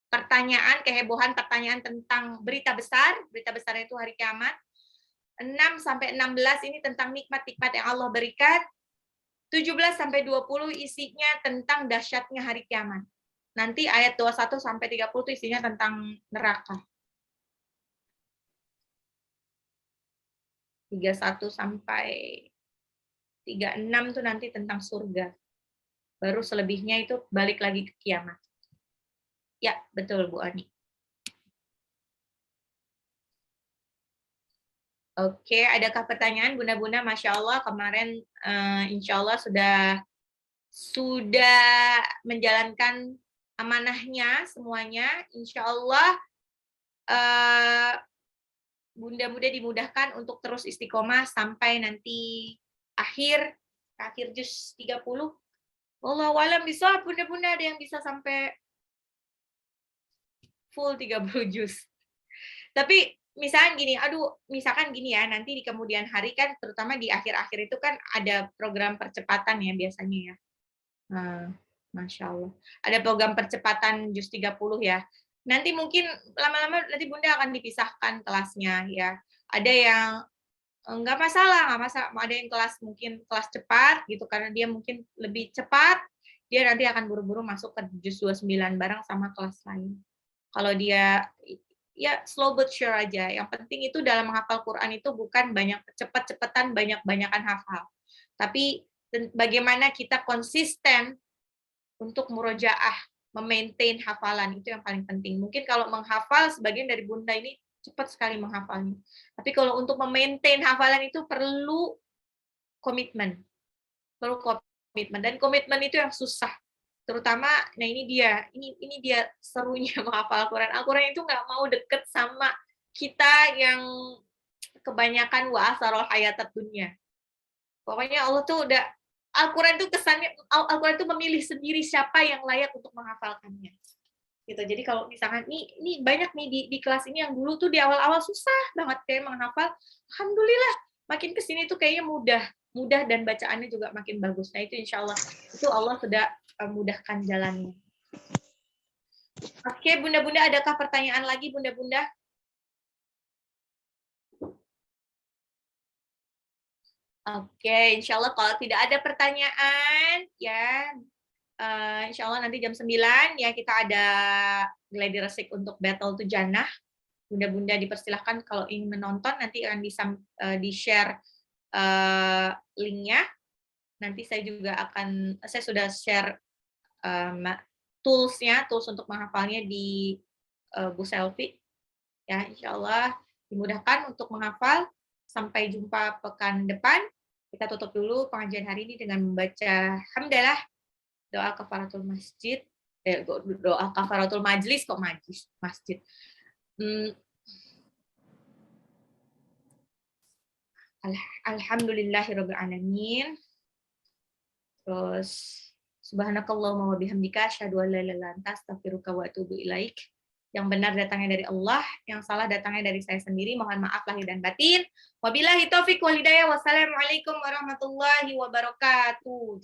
[SPEAKER 1] pertanyaan, kehebohan pertanyaan tentang berita besar itu hari kiamat. 6 sampai 16 ini tentang nikmat-nikmat yang Allah berikan. 17 sampai 20 isinya tentang dahsyatnya hari kiamat. Nanti ayat 21 sampai 30 itu isinya tentang neraka. 31 sampai 36 itu nanti tentang surga. Baru selebihnya itu balik lagi ke kiamat. Ya, betul Bu Ani. Oke, adakah pertanyaan Bunda-Bunda? Masya Allah, kemarin insya Allah sudah menjalankan amanahnya semuanya. Insya Allah Bunda-Bunda dimudahkan untuk terus istiqomah sampai nanti akhir juz 30. Wallahu alam bisa Bunda-Bunda ada yang bisa sampai full 30 juz. Tapi misalkan gini ya, nanti di kemudian hari kan, terutama di akhir-akhir itu kan ada program percepatan ya biasanya ya. Masya Allah. Ada program percepatan juz 30 ya. Nanti mungkin lama-lama nanti Bunda akan dipisahkan kelasnya ya. Ada yang nggak masalah. Ada yang mungkin kelas cepat gitu, karena dia mungkin lebih cepat, dia nanti akan buru-buru masuk ke juz 29 bareng sama kelas lain. Kalau dia ya slow but sure aja. Yang penting itu dalam menghafal Quran itu bukan cepat-cepatan, banyak-banyakan hafal. Tapi bagaimana kita konsisten untuk murojaah, memaintain hafalan, itu yang paling penting. Mungkin kalau menghafal, sebagian dari Bunda ini cepat sekali menghafalnya. Tapi kalau untuk memaintain hafalan itu perlu komitmen. Dan komitmen itu yang susah. Terutama, nah ini dia serunya menghafal Al-Quran. Al-Quran itu nggak mau deket sama kita yang kebanyakan wa'asarul hayatat dunia. Pokoknya Allah tuh udah, Al-Quran itu kesannya, Al-Quran itu memilih sendiri siapa yang layak untuk menghafalkannya. Gitu. Jadi kalau misalkan ini banyak nih di kelas ini yang dulu tuh di awal-awal susah banget kayak menghafal, alhamdulillah makin kesini tuh kayaknya mudah dan bacaannya juga makin bagus. Nah itu insya Allah itu Allah sudah mudahkan jalannya. Oke, Bunda-Bunda, adakah pertanyaan lagi Bunda-Bunda? Oke, insya Allah kalau tidak ada pertanyaan, ya insya Allah nanti jam 9 ya kita ada gladi resik untuk Battle to Jannah. Bunda-bunda dipersilahkan kalau ingin menonton, nanti akan bisa di-share linknya. Nanti saya sudah share tools untuk menghafalnya di Bu Selfie. Ya, insya Allah dimudahkan untuk menghafal. Sampai jumpa pekan depan. Kita tutup dulu pengajian hari ini dengan membaca hamdalah, doa kafaratul masjid, doa kafaratul majlis, kok masjid. Alhamdulillahirabbil alamin. Terus subhanakallahumma wa bihamdika asyhadu an la ilaha illa anta astaghfiruka wa atubu ilaik. Yang benar datangnya dari Allah, yang salah datangnya dari saya sendiri. Mohon maaf lahir dan batin. Wabillahi taufik wal hidayah. Wassalamualaikum warahmatullahi wabarakatuh.